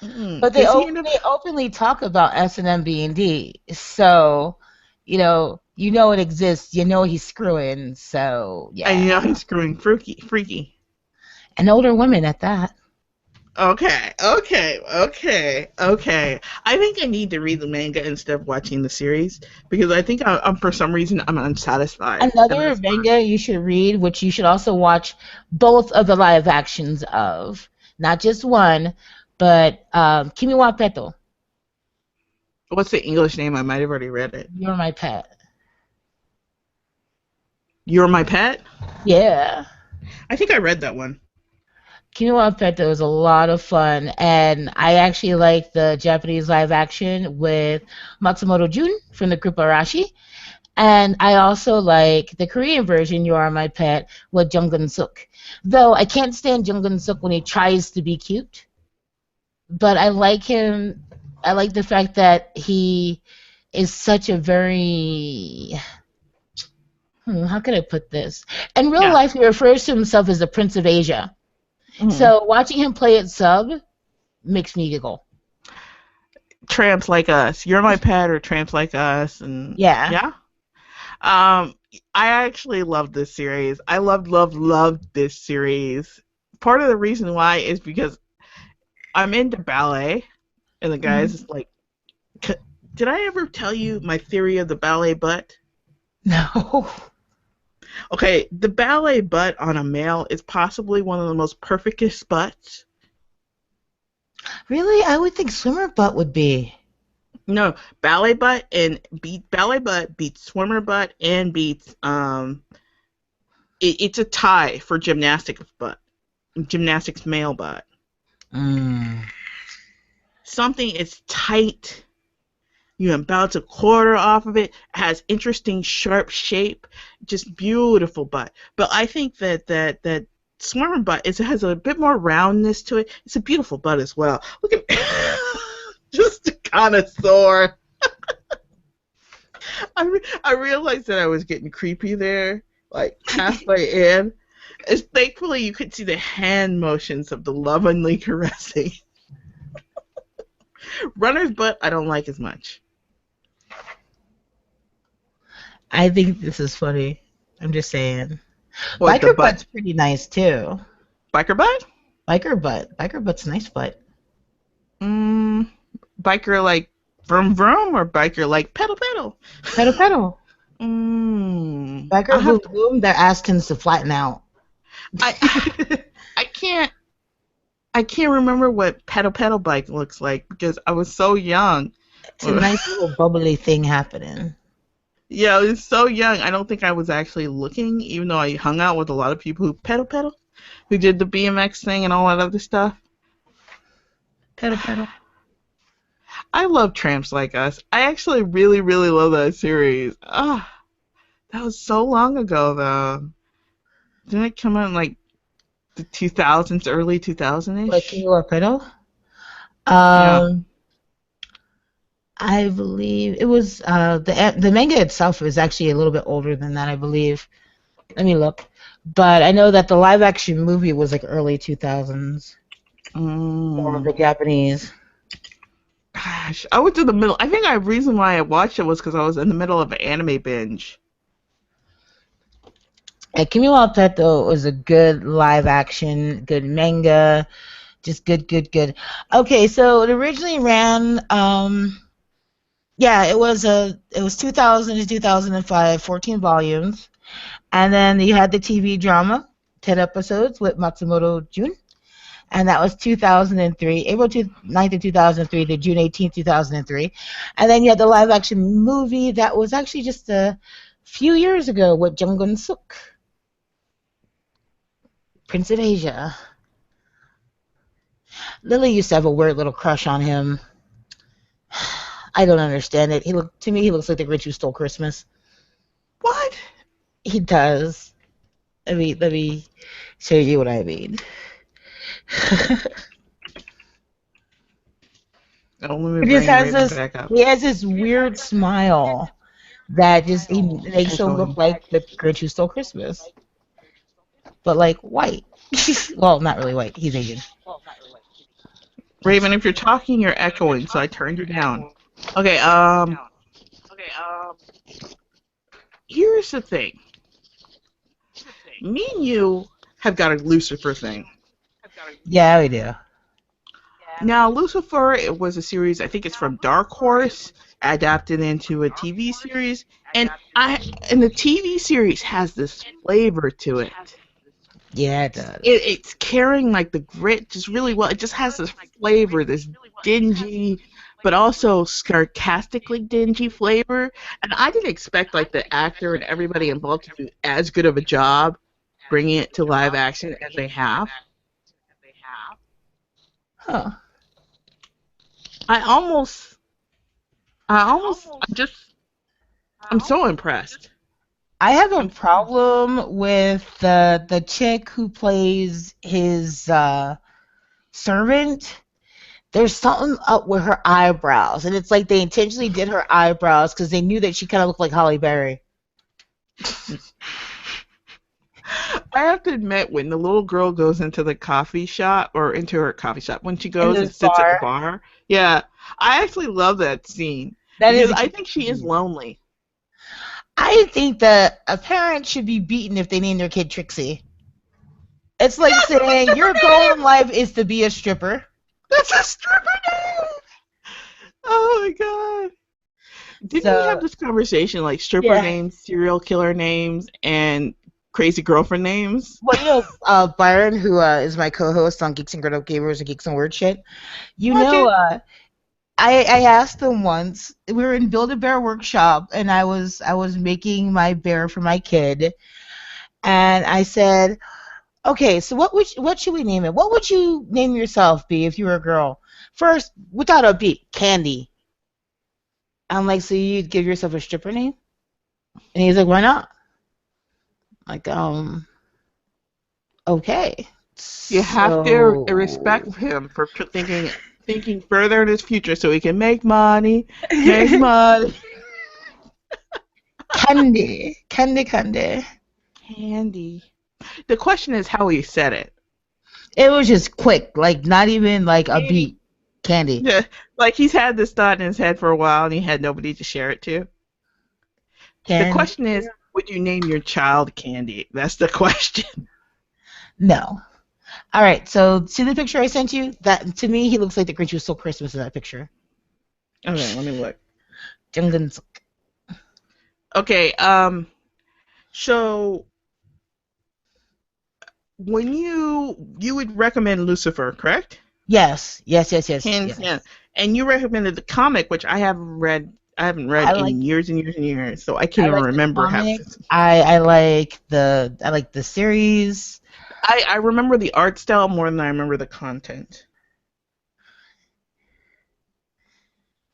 But they openly talk about S&M B&D. So, you know it exists. You know he's screwing. So yeah. And you know he's screwing freaky. And older women at that. Okay. I think I need to read the manga instead of watching the series because I think I'm for some reason I'm unsatisfied. Another manga you should read, which you should also watch both of the live actions of, not just one, but Kimi wa Peto. What's the English name? I might have already read it. You're My Pet. You're My Pet? Yeah. I think I read that one. Kimi wa Peto was a lot of fun, and I actually like the Japanese live action with Matsumoto Jun from the group Arashi, and I also like the Korean version, You Are My Pet, with Jung Gun-suk. Though I can't stand Jung Gun-suk when he tries to be cute, but I like him. I like the fact that he is such a very... how can I put this? In real life, he refers to himself as the Prince of Asia. Mm-hmm. So watching him play it sub makes me giggle. Tramps Like Us. You're My Pet or Tramps Like Us. And yeah. I actually love this series. I loved this series. Part of the reason why is because I'm into ballet, and the guys is like, did I ever tell you my theory of the ballet butt? No. Okay, the ballet butt on a male is possibly one of the most perfectest butts. Really? I would think swimmer butt would be. No, ballet butt beats swimmer butt and beats it's a tie for gymnastics male butt. Something is tight. You bounce a quarter off of it. Has interesting, sharp shape. Just beautiful butt. But I think that swimmer butt has a bit more roundness to it. It's a beautiful butt as well. Look at just a connoisseur. I realized that I was getting creepy there, like halfway in. Thankfully, you could see the hand motions of the lovingly caressing. Runner's butt, I don't like as much. I think this is funny. I'm just saying. What, Biker butt's pretty nice too. Biker butt? Biker butt. Biker butt's a nice butt. Biker like vroom vroom or biker like pedal pedal? Pedal pedal. Biker boom boom, their ass tends to flatten out. I can't remember what pedal pedal bike looks like because I was so young. It's a nice little bubbly thing happening. Yeah, I was so young. I don't think I was actually looking, even though I hung out with a lot of people who pedal, who did the BMX thing and all that other stuff. Pedal. I love Tramps Like Us. I actually really, really love that series. Ah, that was so long ago, though. Didn't it come out in like the 2000s, early 2000 Like ish? Camila Pino? Yeah. I believe it was the manga itself is actually a little bit older than that, I believe. Let me look. But I know that the live action movie was like early 2000s for the Japanese. Gosh, I was in the middle. I think the reason why I watched it was because I was in the middle of an anime binge. Kimi wa Pet though was a good live action, good manga, just good. Okay, so it originally ran yeah, it was 2000 to 2005, 14 volumes. And then you had the TV drama, 10 episodes with Matsumoto Jun. And that was 2003, April 9th of 2003 to June 18th, 2003. And then you had the live action movie that was actually just a few years ago with Jung Gun-suk, Prince of Asia. Lily used to have a weird little crush on him. I don't understand it. To me, he looks like the Grinch who stole Christmas. What? He does. Let me show you what I mean. He has this weird smile that just he makes him look like the Grinch who stole Christmas, but like white. Well, not really white. He's Asian. Raven, if you're talking, you're echoing, so I turned you down. Okay. Here's the thing. Me and you have got a Lucifer thing. Yeah, we do. Now, Lucifer, it was a series, I think it's from Dark Horse, adapted into a TV series, and the TV series has this flavor to it. Yeah, it does. It's carrying like the grit just really well. It just has this flavor, this dingy, but also sarcastically dingy flavor. And I didn't expect like the actor and everybody involved to do as good of a job bringing it to live action as they have. Huh. I'm so impressed. I have a problem with the chick who plays his servant. There's something up with her eyebrows, and it's like they intentionally did her eyebrows because they knew that she kind of looked like Halle Berry. I have to admit, when the little girl goes into the coffee shop, or into her coffee shop, when she goes and sits at the bar, yeah, I actually love that scene. I think she is lonely. I think that a parent should be beaten if they name their kid Trixie. It's like saying your goal in life is to be a stripper. That's a stripper name! Oh my god. Didn't we have this conversation, like stripper names, serial killer names, and crazy girlfriend names? Well, you know, Byron, who is my co-host on Geeks and Grown Up Gamers and Geeks and Word Shit, I asked him once, we were in Build-A-Bear workshop, and I was making my bear for my kid, and I said, okay, so what should we name it? What would you name yourself be if you were a girl? First, without a beat, Candy. I'm like, so you'd give yourself a stripper name? And he's like, why not? Like, okay. You have to respect him for thinking further in his future so he can make money. Candy. Candy. The question is how he said it. It was just quick, like not even like a beat. Candy. Yeah, like he's had this thought in his head for a while and he had nobody to share it to. The question is, would you name your child Candy? That's the question. No. All right, so see the picture I sent you? That to me, he looks like the Grinch who stole Christmas in that picture. Okay, let me look. Okay, so when you would recommend Lucifer, correct? Yes. Hands down. And you recommended the comic, which I haven't read in years and years and years, so I can't even remember how. I like the series. I remember the art style more than I remember the content.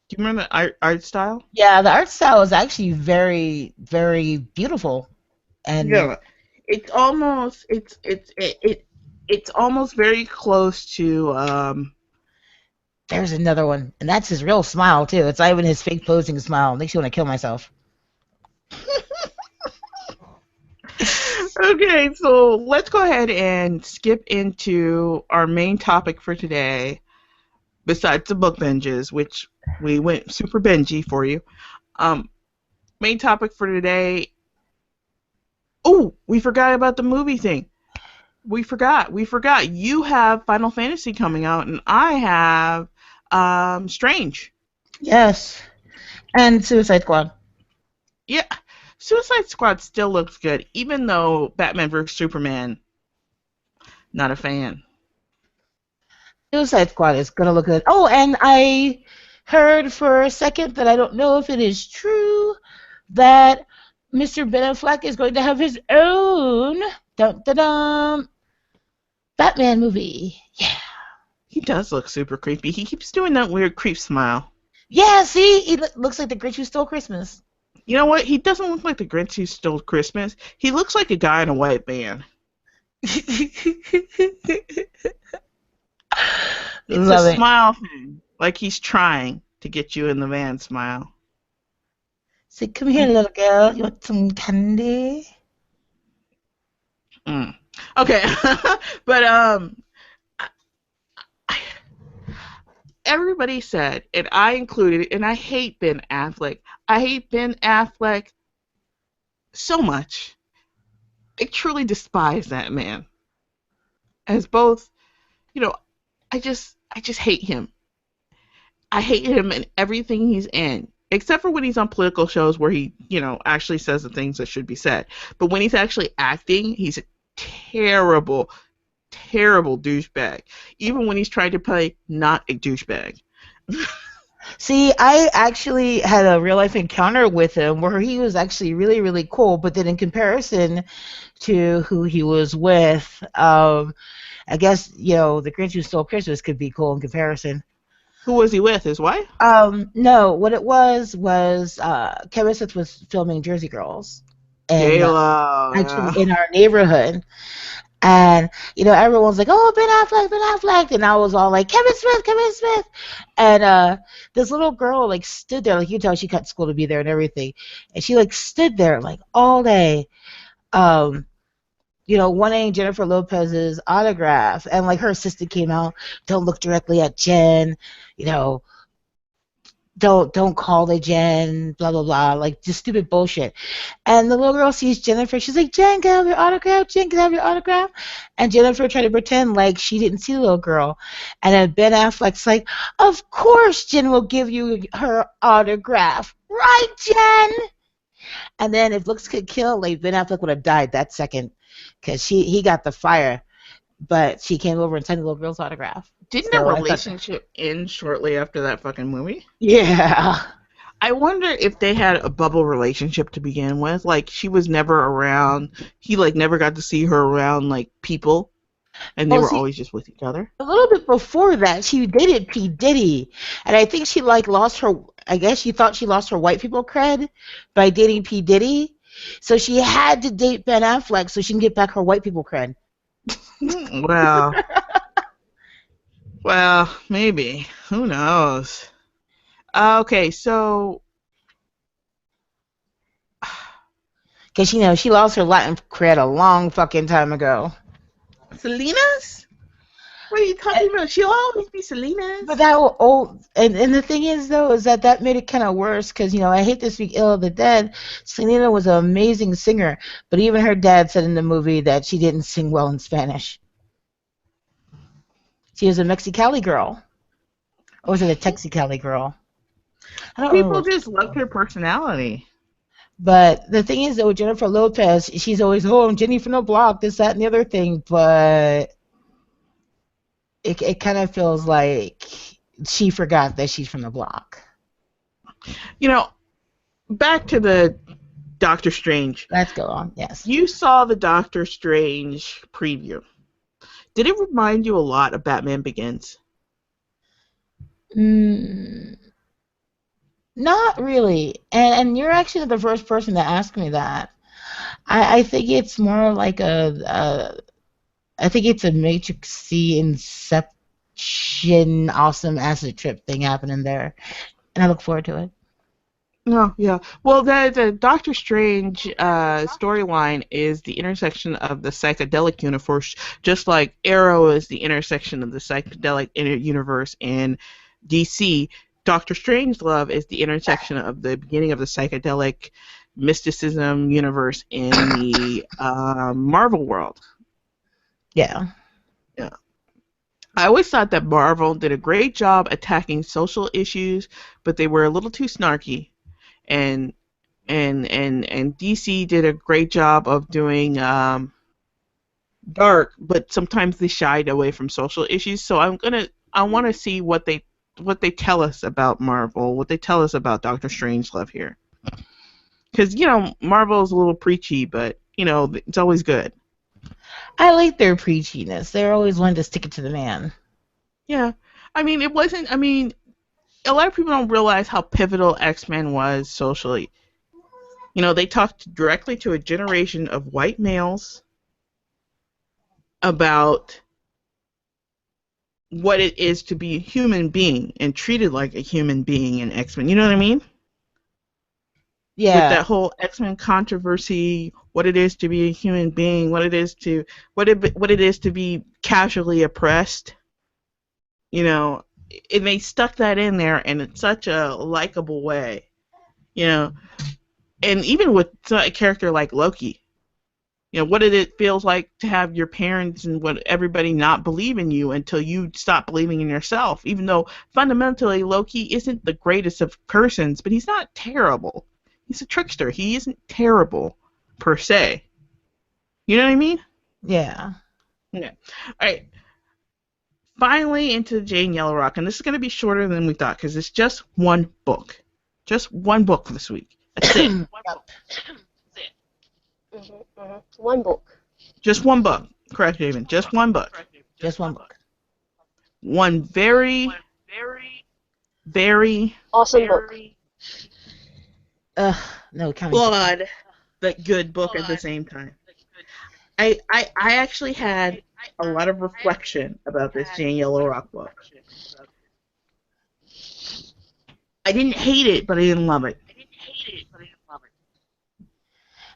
Do you remember the art style? Yeah, the art style is actually very, very beautiful. And Yeah, it's almost very close to there's another one, and that's his real smile too. It's not even his fake posing smile. It makes you want to kill myself. Okay, so let's go ahead and skip into our main topic for today. Besides the book binges, which we went super bingey for you. Main topic for today. Oh, we forgot about the movie thing. We forgot. You have Final Fantasy coming out, and I have Strange. Yes, and Suicide Squad. Yeah, Suicide Squad still looks good, even though Batman vs Superman. Not a fan. Suicide Squad is gonna look good. Oh, and I heard for a second that I don't know if it is true that Mr. Ben Affleck is going to have his own dun, dun, dun, Batman movie. Yeah. He does look super creepy. He keeps doing that weird creep smile. Yeah, see? He looks like the Grinch who stole Christmas. You know what? He doesn't look like the Grinch who stole Christmas. He looks like a guy in a white van. It's Love a it. smile thing. Like he's trying to get you in the van smile. Say, come here, little girl. You want some candy? Okay. But everybody said, and I included, and I hate Ben Affleck. I hate Ben Affleck so much. I truly despise that man. As both, I just hate him. I hate him in everything he's in, except for when he's on political shows where he, actually says the things that should be said. But when he's actually acting, he's a terrible, terrible douchebag. Even when he's trying to play not a douchebag. See, I actually had a real life encounter with him where he was actually really, really cool, but then in comparison to who he was with, I guess, the Grinch Who Stole Christmas could be cool in comparison. Who was he with? His wife? No, what it was Kevin Smith was filming Jersey Girls. And actually in our neighborhood. And, everyone's like, oh, Ben Affleck. And I was all like, Kevin Smith. And this little girl, stood there. You can tell she cut school to be there and everything. And she, stood there, all day, wanting Jennifer Lopez's autograph. And, her assistant came out, don't look directly at Jen, don't call the Jen, blah, blah, blah, just stupid bullshit. And the little girl sees Jennifer. She's like, Jen, can I have your autograph? Jen, can I have your autograph? And Jennifer tried to pretend like she didn't see the little girl. And then Ben Affleck's like, of course Jen will give you her autograph. Right, Jen? And then if looks could kill, Ben Affleck would have died that second because he got the fire. But she came over and signed the little girl's autograph. Didn't their relationship end shortly after that fucking movie? Yeah. I wonder if they had a bubble relationship to begin with. She was never around. He, never got to see her around, people. And they were always just with each other. A little bit before that, she dated P. Diddy. And I think she, lost her... I guess she thought she lost her white people cred by dating P. Diddy. So she had to date Ben Affleck so she can get back her white people cred. Well, maybe. Who knows? Okay, so... Because, she lost her Latin cred a long fucking time ago. Selena's? What are you talking about? She'll always be Selena's. But that old... And the thing is, though, is that made it kind of worse because, I hate to speak ill of the dead. Selena was an amazing singer, but even her dad said in the movie that she didn't sing well in Spanish. She was a Mexicali girl. Or was it a Texicali girl? I don't People remember. just love her personality. But the thing is, though, with Jennifer Lopez, she's always, I'm Jenny from the block, this, that, and the other thing. But it kind of feels like she forgot that she's from the block. Back to the Doctor Strange. Let's go on, yes. You saw the Doctor Strange preview. Did it remind you a lot of Batman Begins? Not really. And you're actually not the first person to ask me that. I think it's more like I think it's a Matrix C Inception awesome acid trip thing happening there. And I look forward to it. No, yeah. Well, the Doctor Strange storyline is the intersection of the psychedelic universe, just like Arrow is the intersection of the psychedelic universe in DC. Doctor Strangelove is the intersection of the beginning of the psychedelic mysticism universe in the Marvel world. Yeah. Yeah. I always thought that Marvel did a great job attacking social issues, but they were a little too snarky. And DC did a great job of doing dark, but sometimes they shied away from social issues. So I want to see what they tell us about Marvel, what they tell us about Doctor Strangelove here, because Marvel is a little preachy, but it's always good. I like their preachiness. They're always wanting to stick it to the man. Yeah, I mean it wasn't. I mean, a lot of people don't realize how pivotal X-Men was socially. They talked directly to a generation of white males about what it is to be a human being and treated like a human being in X-Men. You know what I mean? Yeah. With that whole X-Men controversy, what it is to be a human being, what it is to be casually oppressed. And they stuck that in there, and in such a likable way. And even with a character like Loki, what it feels like to have your parents and everybody not believe in you until you stop believing in yourself, even though fundamentally Loki isn't the greatest of persons, but he's not terrible. He's a trickster. He isn't terrible, per se. You know what I mean? Yeah. Yeah. All right. Finally into Jane Yellowrock, and this is going to be shorter than we thought, because it's just one book. Just one book for this week. That's it. One book. One book. Just one book. Correct, David. Just one book. Just one book. One very, very awesome book. No, flawed, but good book at the same time. I actually had a lot of reflection about this Jane Yellowrock book. I didn't hate it, but I didn't love it.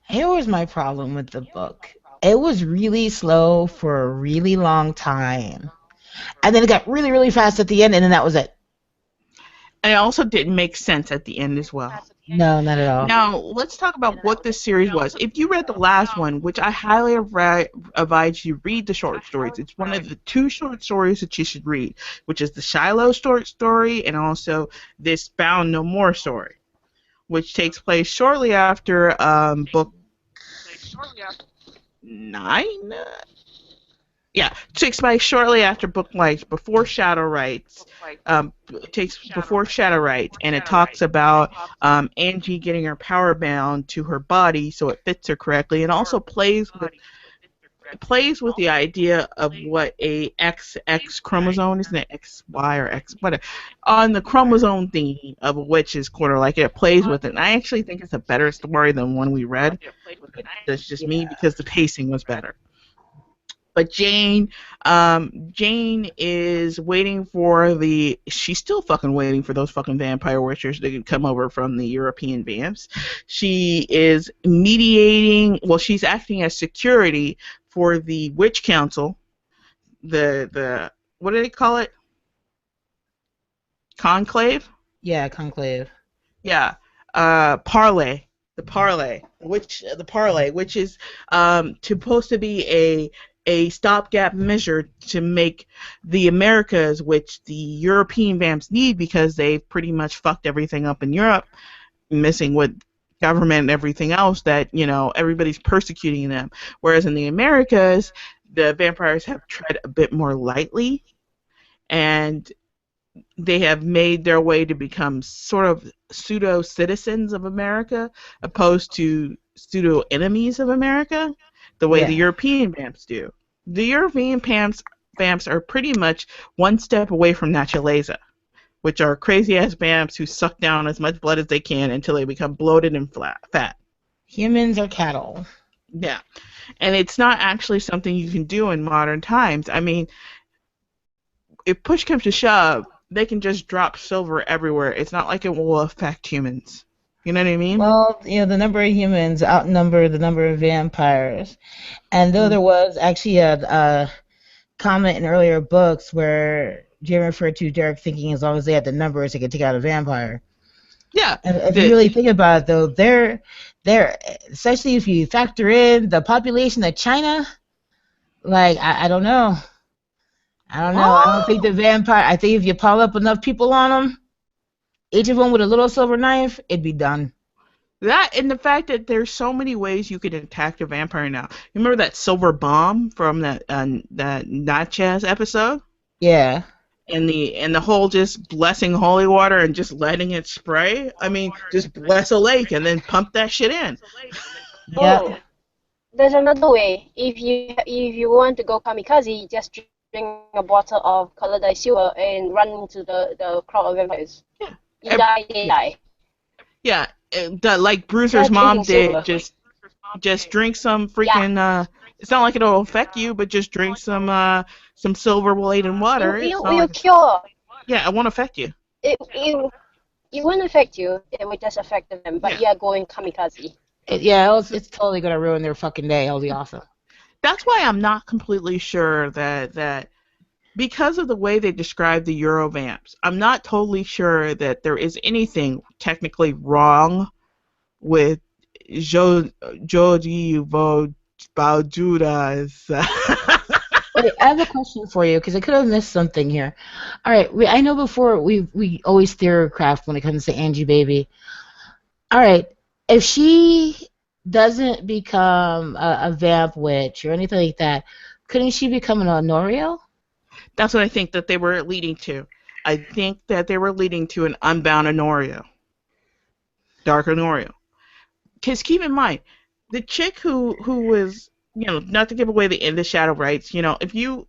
Here was my problem with the book. It was really slow for a really long time. And then it got really, really fast at the end, and then that was it. And it also didn't make sense at the end as well. No, not at all. Now, let's talk about what this series was. If you read the last one, which I highly advise you read the short stories. It's one of the 2 short stories that you should read, which is the Shiloh short story and also this Bound No More story, which takes place shortly after book 9? Yeah, takes place shortly after book before Shadow Rights. Takes before Shadow Rights, and it talks about Angie getting her power bound to her body so it fits her correctly, and also plays with the idea of what a XX chromosome, isn't it? XY or X, whatever, on the chromosome thingy of a witch is quarter like it. It plays with it, and I actually think it's a better story than one we read. That's just me, because the pacing was better. But Jane is waiting for she's still fucking waiting for those fucking vampire witchers to come over from the European vamps. She is mediating, she's acting as security for the witch council. The what do they call it? Conclave? Yeah, conclave. Yeah. Parlay. The parlay, which is supposed to be a stopgap measure to make the Americas, which the European vamps need because they've pretty much fucked everything up in Europe, messing with government and everything else, that everybody's persecuting them. Whereas in the Americas, the vampires have tread a bit more lightly, and they have made their way to become sort of pseudo citizens of America, opposed to pseudo enemies of America, the way the European vamps do. The European vamps are pretty much one step away from naturaleza. which are crazy-ass vamps who suck down as much blood as they can until they become bloated and fat. Humans are cattle. Yeah. And it's not actually something you can do in modern times. I mean, if push comes to shove, they can just drop silver everywhere. It's not like it will affect humans. You know what I mean? Well, the number of humans outnumber the number of vampires. And though there was actually a comment in earlier books where Jim referred to Derek thinking as long as they had the numbers, they could take out a vampire. Yeah. And if you really think about it, though, they're especially if you factor in the population of China, like, I don't know. I don't think the vampire, I think if you pile up enough people on them, each of them with a little silver knife, it'd be done. That and the fact that there's so many ways you can attack a vampire now. You remember that silver bomb from that Natchez episode? Yeah. And the whole just blessing holy water and just letting it spray. I mean, just bless a lake and then pump that shit in. Yeah. Oh, there's another way. If you want to go kamikaze, just drink a bottle of colored silver and run into the crowd of vampires. Yeah. You die, they die. Yeah, like Bruiser's mom did. Silver. Just drink some freaking. It's not like it'll affect you, but just drink some silver laden water. It will cure. Yeah, it won't affect you. It won't affect you. It will just affect them. But you are going kamikaze. It's totally gonna ruin their fucking day. It'll be awesome. That's why I'm not completely sure that because of the way they describe the Eurovamps, I'm not totally sure that there is anything technically wrong with Jodie Baududa's. Wait, I have a question for you because I could have missed something here. All right, I know before we always theorycraft when it comes to Angie Baby. All right, if she doesn't become a vamp witch or anything like that, couldn't she become an Honorio? That's what I think that they were leading to. I think that they were leading to an unbound Honorio. Dark Honorio. Because keep in mind, the chick who was, not to give away the shadow rights, if you,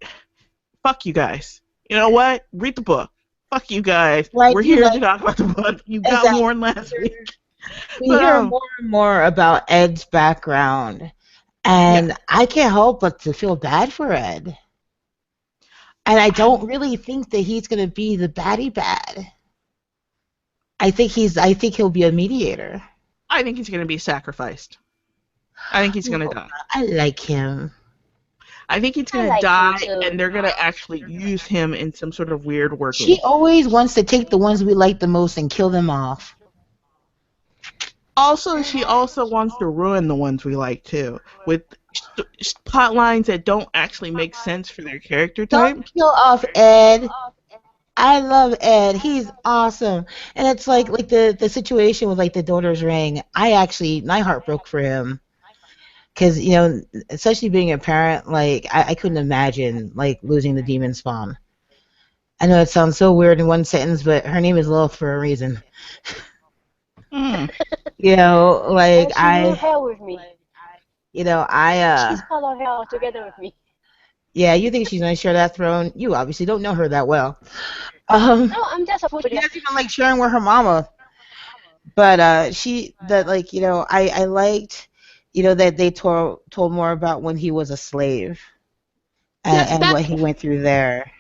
fuck you guys. You know what? Read the book. Fuck you guys. We're here to talk about the book. You got more than last week. We hear more and more about Ed's background, and I can't help but to feel bad for Ed. And I don't really think that he's going to be the baddie bad. I think he'll be a mediator. I think he's going to be sacrificed. I think he's going to die. I like him. I think he's going to die, and they're going to actually use him in some sort of weird working. She always wants to take the ones we like the most and kill them off. Also, she also wants to ruin the ones we like, too, with plot lines that don't actually make sense for their character type. Don't kill off Ed. I love Ed. He's awesome. And it's like the situation with like the daughter's ring. My heart broke for him. Because, especially being a parent, like I couldn't imagine like losing the demon spawn. I know it sounds so weird in one sentence, but her name is Lilith for a reason. She's in hell with me. She's part of hell together with me. Yeah, you think she's gonna share that throne? You obviously don't know her that well. No, I'm just supposed to. She doesn't even like sharing with her mama. But I liked, that they told more about when he was a slave and what he went through there.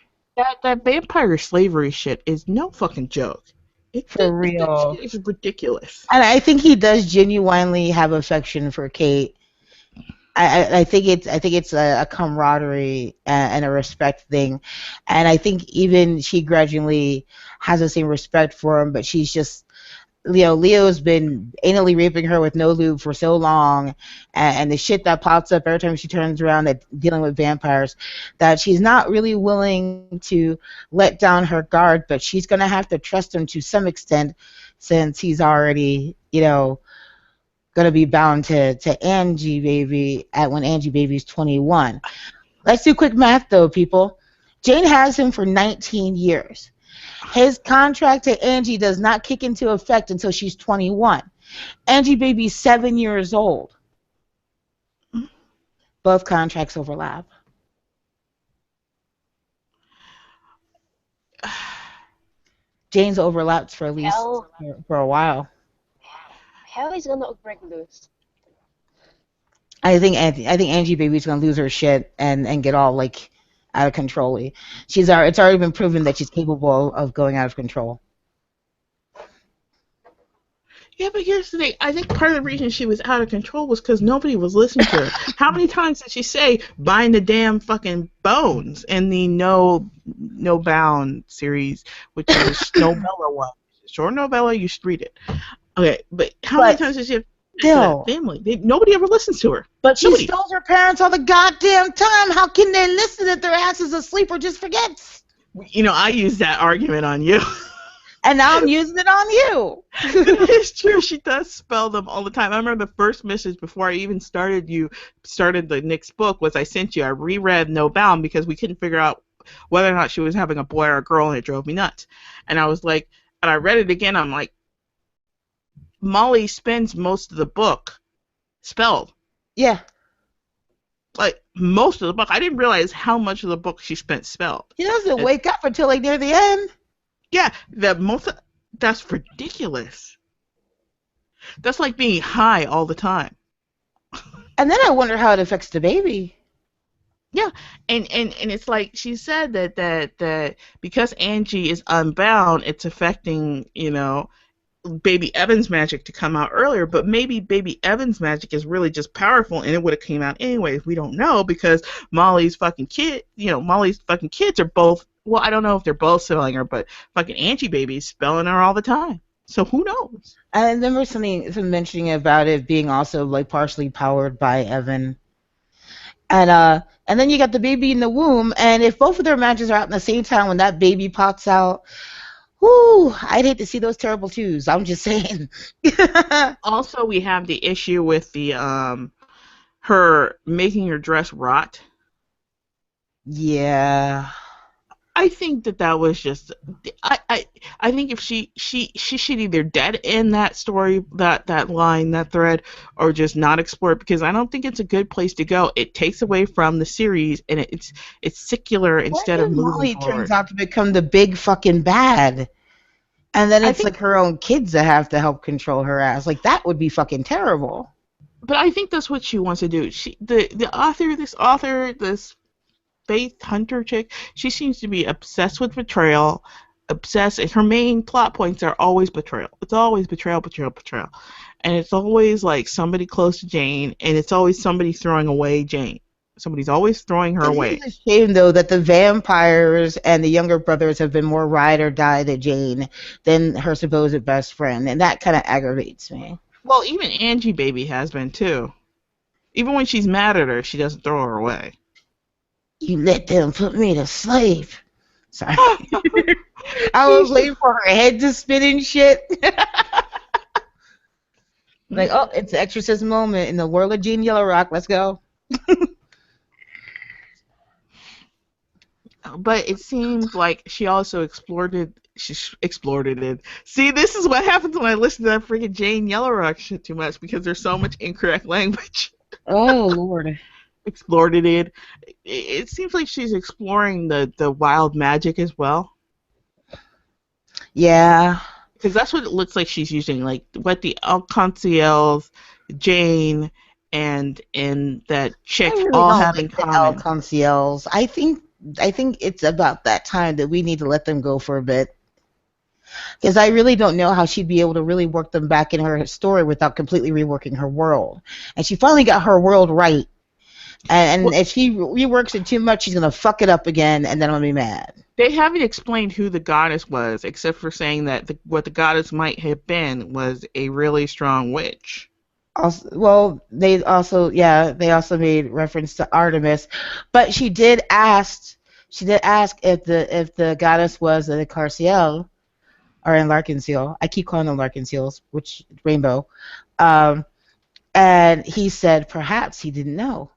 That vampire slavery shit is no fucking joke. For real. It's ridiculous. And I think he does genuinely have affection for Kate. I think it's a camaraderie and a respect thing, and I think even she grudgingly has the same respect for him, but she's just Leo's been anally raping her with no lube for so long, and the shit that pops up every time she turns around at dealing with vampires, that she's not really willing to let down her guard, but she's gonna have to trust him to some extent since he's already gonna be bound to Angie Baby when Angie Baby's 21. Let's do quick math though, people. Jane has him for 19 years. His contract to Angie does not kick into effect until she's 21. Angie Baby's 7 years old. Both contracts overlap. Jane's overlapped for at least Hell, for a while. hell is gonna break loose. I think Angie Baby's gonna lose her shit and get all like out of control. It's already been proven that she's capable of going out of control. Yeah, but here's the thing. I think part of the reason she was out of control was because nobody was listening to her. How many times did she say, "Bind the damn fucking bones" in the No Bound series, which is novella one? Short novella, you should read it. Okay, but how many times did she have still that family? Nobody ever listens to her. But she Nobody. scolds her parents all the goddamn time. How can they listen if their ass is asleep or just forgets? You know, I use that argument on you. And now I'm using it on you. It's true. She does spell them all the time. I remember the first message before I even started the next book was I sent you. I reread No Bound because we couldn't figure out whether or not she was having a boy or a girl, and it drove me nuts. And I was like, and I read it again. I'm like, Molly spends most of the book spelled. Yeah. Like most of the book. I didn't realize how much of the book she spent spelled. She doesn't wake up until like near the end. Yeah, that's ridiculous. That's like being high all the time. And then I wonder how it affects the baby. Yeah, and it's like she said that because Angie is unbound, it's affecting, baby Evan's magic to come out earlier, but maybe baby Evan's magic is really just powerful and it would have came out anyways. We don't know because Molly's fucking kids are both, well, I don't know if they're both spelling her, but fucking Angie Baby's spelling her all the time. So who knows? I remember something mentioning about it being also like partially powered by Evan. And then you got the baby in the womb, and if both of their matches are out in the same time when that baby pops out, whoo, I'd hate to see those terrible twos. I'm just saying. Also, we have the issue with the her making her dress rot. Yeah. I think that was just I think if she should either dead end that story, that line, that thread, or just not explore it, because I don't think it's a good place to go. It takes away from the series and it's secular instead of moving Molly forward. turns out to become the big fucking bad. And then it's like her own kids that have to help control her ass. Like that would be fucking terrible. But I think that's what she wants to do. This Faith Hunter chick, she seems to be obsessed with betrayal. Her main plot points are always betrayal. It's always betrayal. And it's always like somebody close to Jane, and it's always somebody throwing away Jane. Somebody's always throwing her away. It's a shame, though, that the vampires and the younger brothers have been more ride or die to Jane than her supposed best friend, and that kind of aggravates me. Well, even Angie Baby has been, too. Even when she's mad at her, she doesn't throw her away. You let them put me to sleep. Sorry. I was waiting for her head to spin and shit. Like, oh, it's the exorcism moment in the world of Jane Yellowrock. Let's go. But it seems like she also explored it. See, this is what happens when I listen to that freaking Jane Yellowrock shit too much, because there's so much incorrect language. Oh, Lord. Explored it. It seems like she's exploring the wild magic as well. Yeah. Because that's what it looks like she's using, like what the Alconciels, Jane, and that chick all have in common. Alconciels. I think it's about that time that we need to let them go for a bit. Because I really don't know how she'd be able to really work them back in her story without completely reworking her world. And she finally got her world right. And if she reworks it too much, she's going to fuck it up again, and then I'm going to be mad. They haven't explained who the goddess was, except for saying that what the goddess might have been was a really strong witch. They also made reference to Artemis, but she did ask if the goddess was a Carciel or in Larkinseal. I keep calling them Larkinseals, which Rainbow. And he said perhaps he didn't know.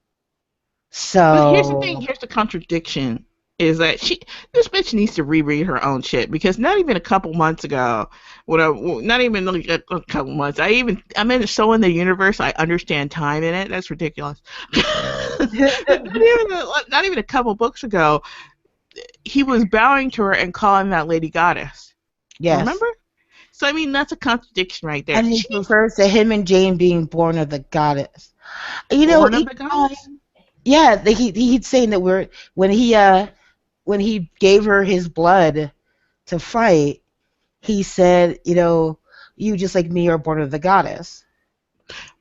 So but here's the thing. Here's the contradiction: is that this bitch needs to reread her own shit, because not even a couple months ago, not even like a couple months. I'm in so in the universe. I understand time in it. That's ridiculous. not even a couple books ago, he was bowing to her and calling that lady goddess. Yes. Remember? So, I mean, that's a contradiction right there. And he She refers to him and Jane being born of the goddess. You know, born of each the time, goddess? yeah, he's saying that when he gave her his blood to fight, he said, you just like me are born of the goddess.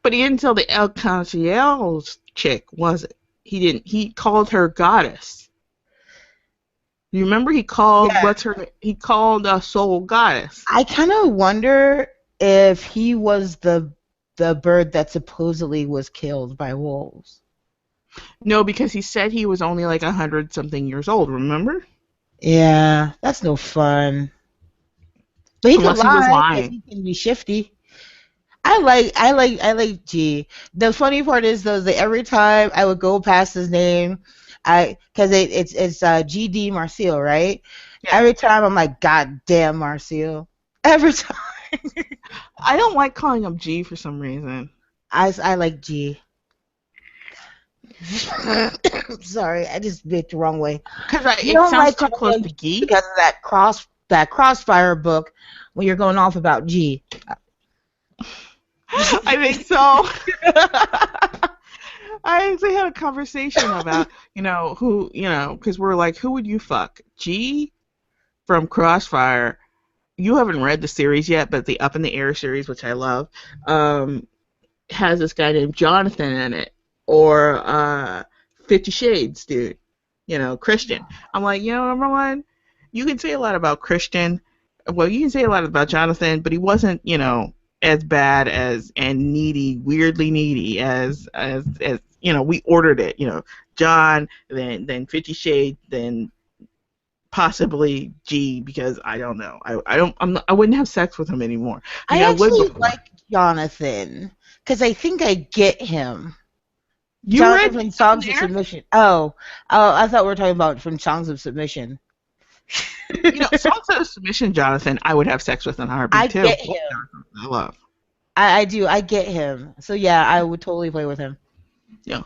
But he didn't tell the El Concierge chick, was it? He didn't. He called her goddess. You remember he called, Yeah. he called Soul goddess. I kind of wonder if he was the bird that supposedly was killed by wolves. No, because he said he was only like 100-something years old, remember? Yeah, that's no fun. But he could Unless he was lie because lying. he can be shifty. I like G. The funny part is though that every time I would go past his name, because it's GD Marcel, right? Yeah. Every time I'm like, God damn Marcel. Every time. I don't like calling him G for some reason. I like G. Sorry, I just bit the wrong way. Because You it don't sounds like too close calling to him G. because of that Crossfire book when you're going off about G. I think so. I actually had a conversation about, who, because we're like, who would you fuck? G from Crossfire. You haven't read the series yet, but the Up in the Air series, which I love, has this guy named Jonathan in it. Or 50 Shades, dude. Christian. I'm like, number one, you can say a lot about Christian. Well, you can say a lot about Jonathan, but he wasn't, as bad and needy, weirdly needy as we ordered it. John, then 50 Shades, then possibly G, because I don't know. I wouldn't have sex with him anymore. I I would actually before. like Jonathan because I think I get him. You Jonathan read from Songs of there? Submission. Oh, I thought we were talking about from Songs of Submission. Songs of Submission, Jonathan, I would have sex with in a heartbeat I too. get him. I love. I do. I get him. So yeah, I would totally play with him. Yeah.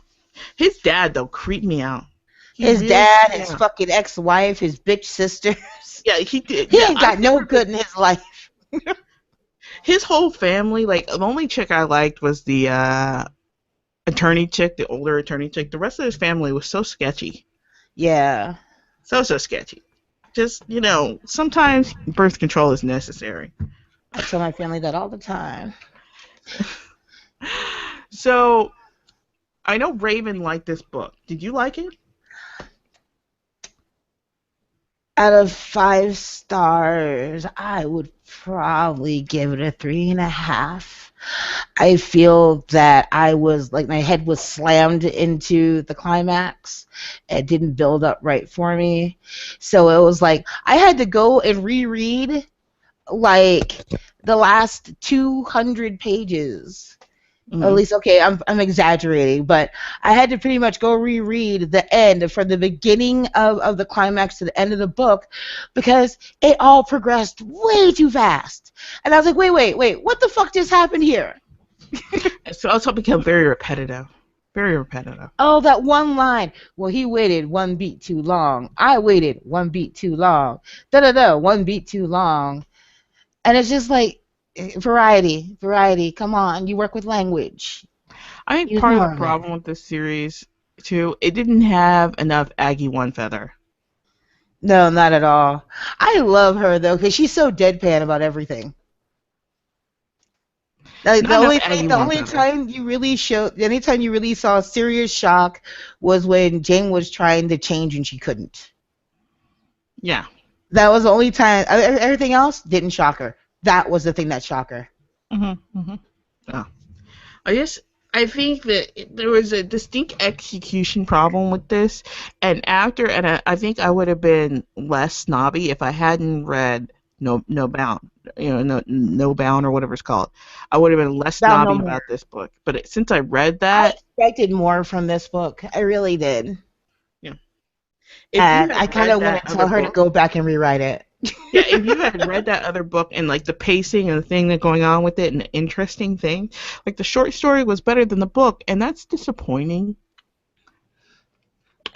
His dad though creeped me out. His really dad, creeped me his out. fucking ex-wife, his bitch sisters. Yeah, he did. He Yeah, ain't got no good in his life. his whole family, like the only chick I liked was the attorney chick, the older attorney chick. The rest of his family was so sketchy. Yeah. So sketchy. Just, sometimes birth control is necessary. I tell my family that all the time. So, I know Raven liked this book. Did you like it? Out of 5 stars, I would probably give it a 3.5. I feel that I was like my head was slammed into the climax. It didn't build up right for me. So it was like I had to go and reread like the last 200 pages. Mm-hmm. At least, okay, I'm exaggerating, but I had to pretty much go reread the end from the beginning of the climax to the end of the book because it all progressed way too fast. And I was like, wait, what the fuck just happened here? So also become very repetitive. Very repetitive. Oh, that one line. Well, he waited 1 beat too long. I waited 1 beat too long. Da-da-da, 1 beat too long. And it's just like, variety. Come on, you work with language. I think part of the problem with this series, too, it didn't have enough Aggie One Feather. No, not at all. I love her, though, because she's so deadpan about everything. Like, the only time you really anytime you really saw serious shock was when Jane was trying to change and she couldn't. Yeah. That was the only time. Everything else didn't shock her. That was the thing that shocked her. Mm-hmm. Mm-hmm. Yeah. I think that there was a distinct execution problem with this, and I think I would have been less snobby if I hadn't read No Bound, No Bound or whatever it's called. I would have been less snobby about this book. But since I read that, I expected more from this book. I really did. Yeah. And I kind of want to tell her to go back and rewrite it. Yeah, if you had read that other book and like the pacing and the thing that's going on with it and the interesting thing, like the short story was better than the book, and that's disappointing.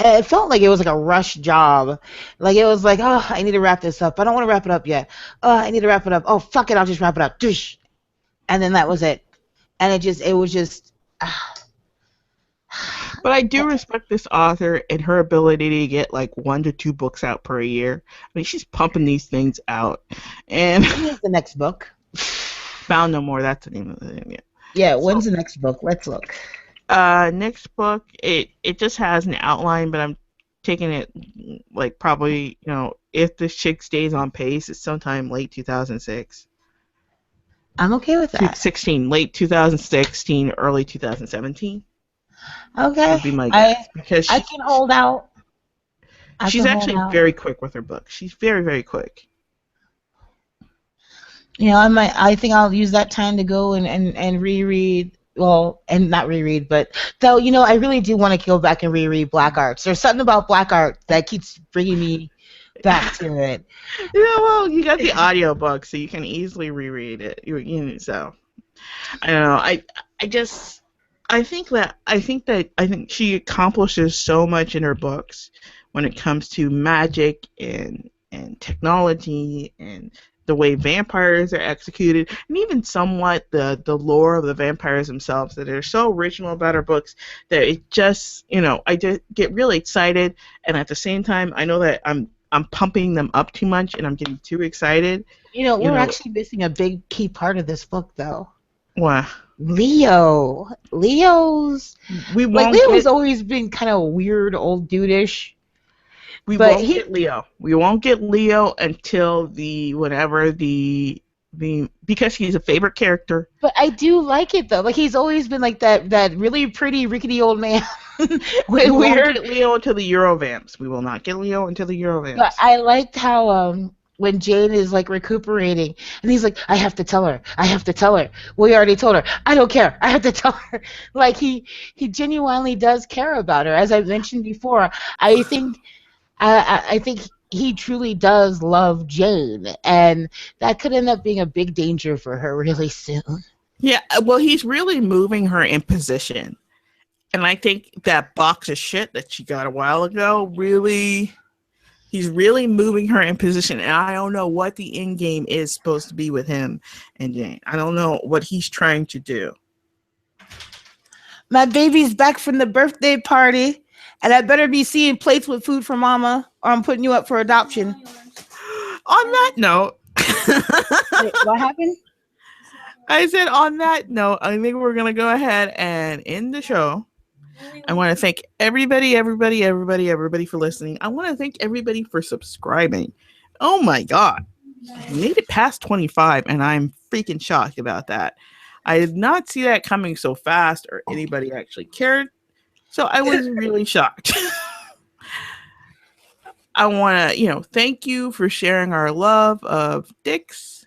it felt like it was like a rush job. Like it was like, oh, I need to wrap this up. I don't want to wrap it up yet. Oh, I need to wrap it up. Oh, fuck it, I'll just wrap it up. Doosh. And then that was it. And it was just. But I do respect this author and her ability to get like 1 to 2 books out per year. I mean, she's pumping these things out. And when's the next book? Found No More. That's the name of the thing. Yeah. Yeah. When's the next book? Let's look. Next book, it just has an outline, but I'm taking it like probably, if this chick stays on pace, it's sometime late 2006. I'm okay with that. Late 2016, early 2017. Okay. Would be my guess, because I can hold out. She's actually very quick with her books. She's very, very quick. I think I'll use that time to go and reread. Well, and not reread, but though, I really do want to go back and reread Black Arts. There's something about Black Art that keeps bringing me back to it. Yeah, well, you got the audiobook, so you can easily reread it. So I don't know. I think she accomplishes so much in her books when it comes to magic and technology and the way vampires are executed, and even somewhat the lore of the vampires themselves, that are so original about her books that it just, I just get really excited, and at the same time, I know that I'm pumping them up too much, and I'm getting too excited. We're actually missing a big key part of this book, though. What? Leo. Leo's always been kind of weird, old dude-ish. We won't get Leo. We won't get Leo until because he's a favorite character. But I do like it though. Like he's always been like that really pretty rickety old man. We won't get Leo until the Eurovamps. We will not get Leo until the Eurovamps. But I liked how when Jane is like recuperating and he's like, I have to tell her. Well, you already told her. I don't care. I have to tell her. Like he genuinely does care about her. As I mentioned before, I think he truly does love Jane, and that could end up being a big danger for her really soon. Yeah, well, he's really moving her in position. And I think that box of shit that she got a while ago, he's really moving her in position. And I don't know what the end game is supposed to be with him and Jane. I don't know what he's trying to do. My baby's back from the birthday party. And I better be seeing plates with food for mama, or I'm putting you up for adoption. On that note. Wait, what happened? I said on that note, I think we're going to go ahead and end the show. I want to thank everybody for listening. I want to thank everybody for subscribing. Oh my God. I made it past 25, and I'm freaking shocked about that. I did not see that coming so fast, or anybody actually cared. So I was really shocked. I want to, thank you for sharing our love of dicks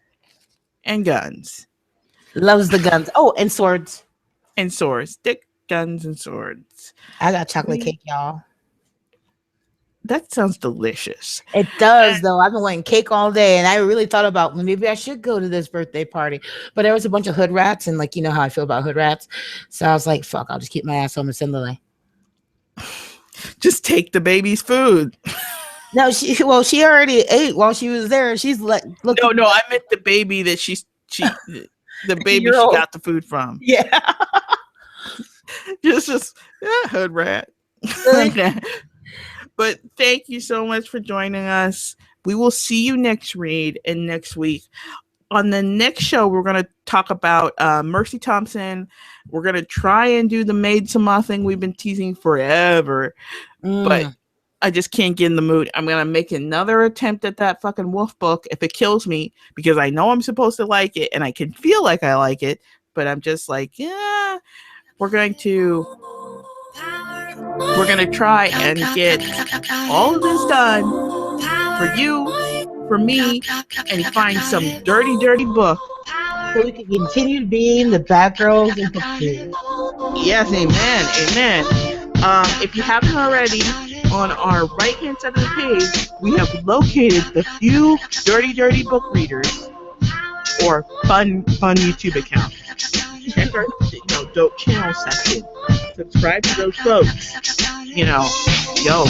and guns. Loves the guns. Oh, and swords. And swords. Dick, guns, and swords. I got chocolate cake, y'all. That sounds delicious. It does, though. I've been wanting cake all day, and I really thought about maybe I should go to this birthday party. But there was a bunch of hood rats, and you know how I feel about hood rats. So I was like, fuck, I'll just keep my ass home and send Lily. Just take the baby's food. No, she already ate while she was there. She's like, look. No, I meant the baby that the baby she got the food from. Yeah. just hood rat. Really? But thank you so much for joining us. We will see you next read and next week. On the next show, we're going to talk about Mercy Thompson. We're going to try and do the Maid Sama thing we've been teasing forever. But I just can't get in the mood. I'm going to make another attempt at that fucking wolf book if it kills me, because I know I'm supposed to like it and I can feel like I like it. But I'm just like, yeah, we're going to try and get all of this done for you, for me, and find some dirty book so we can continue being the bad girls in booktube. Yes, amen. If you haven't already, on our right hand side of the page, we have located the few dirty book readers or fun YouTube accounts. Check our dope channel section. Subscribe to those folks. Yo.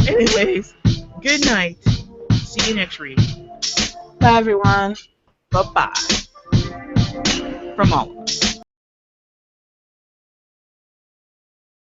Anyways, good night. See you next reading. Bye, everyone. Bye-bye. From all of us.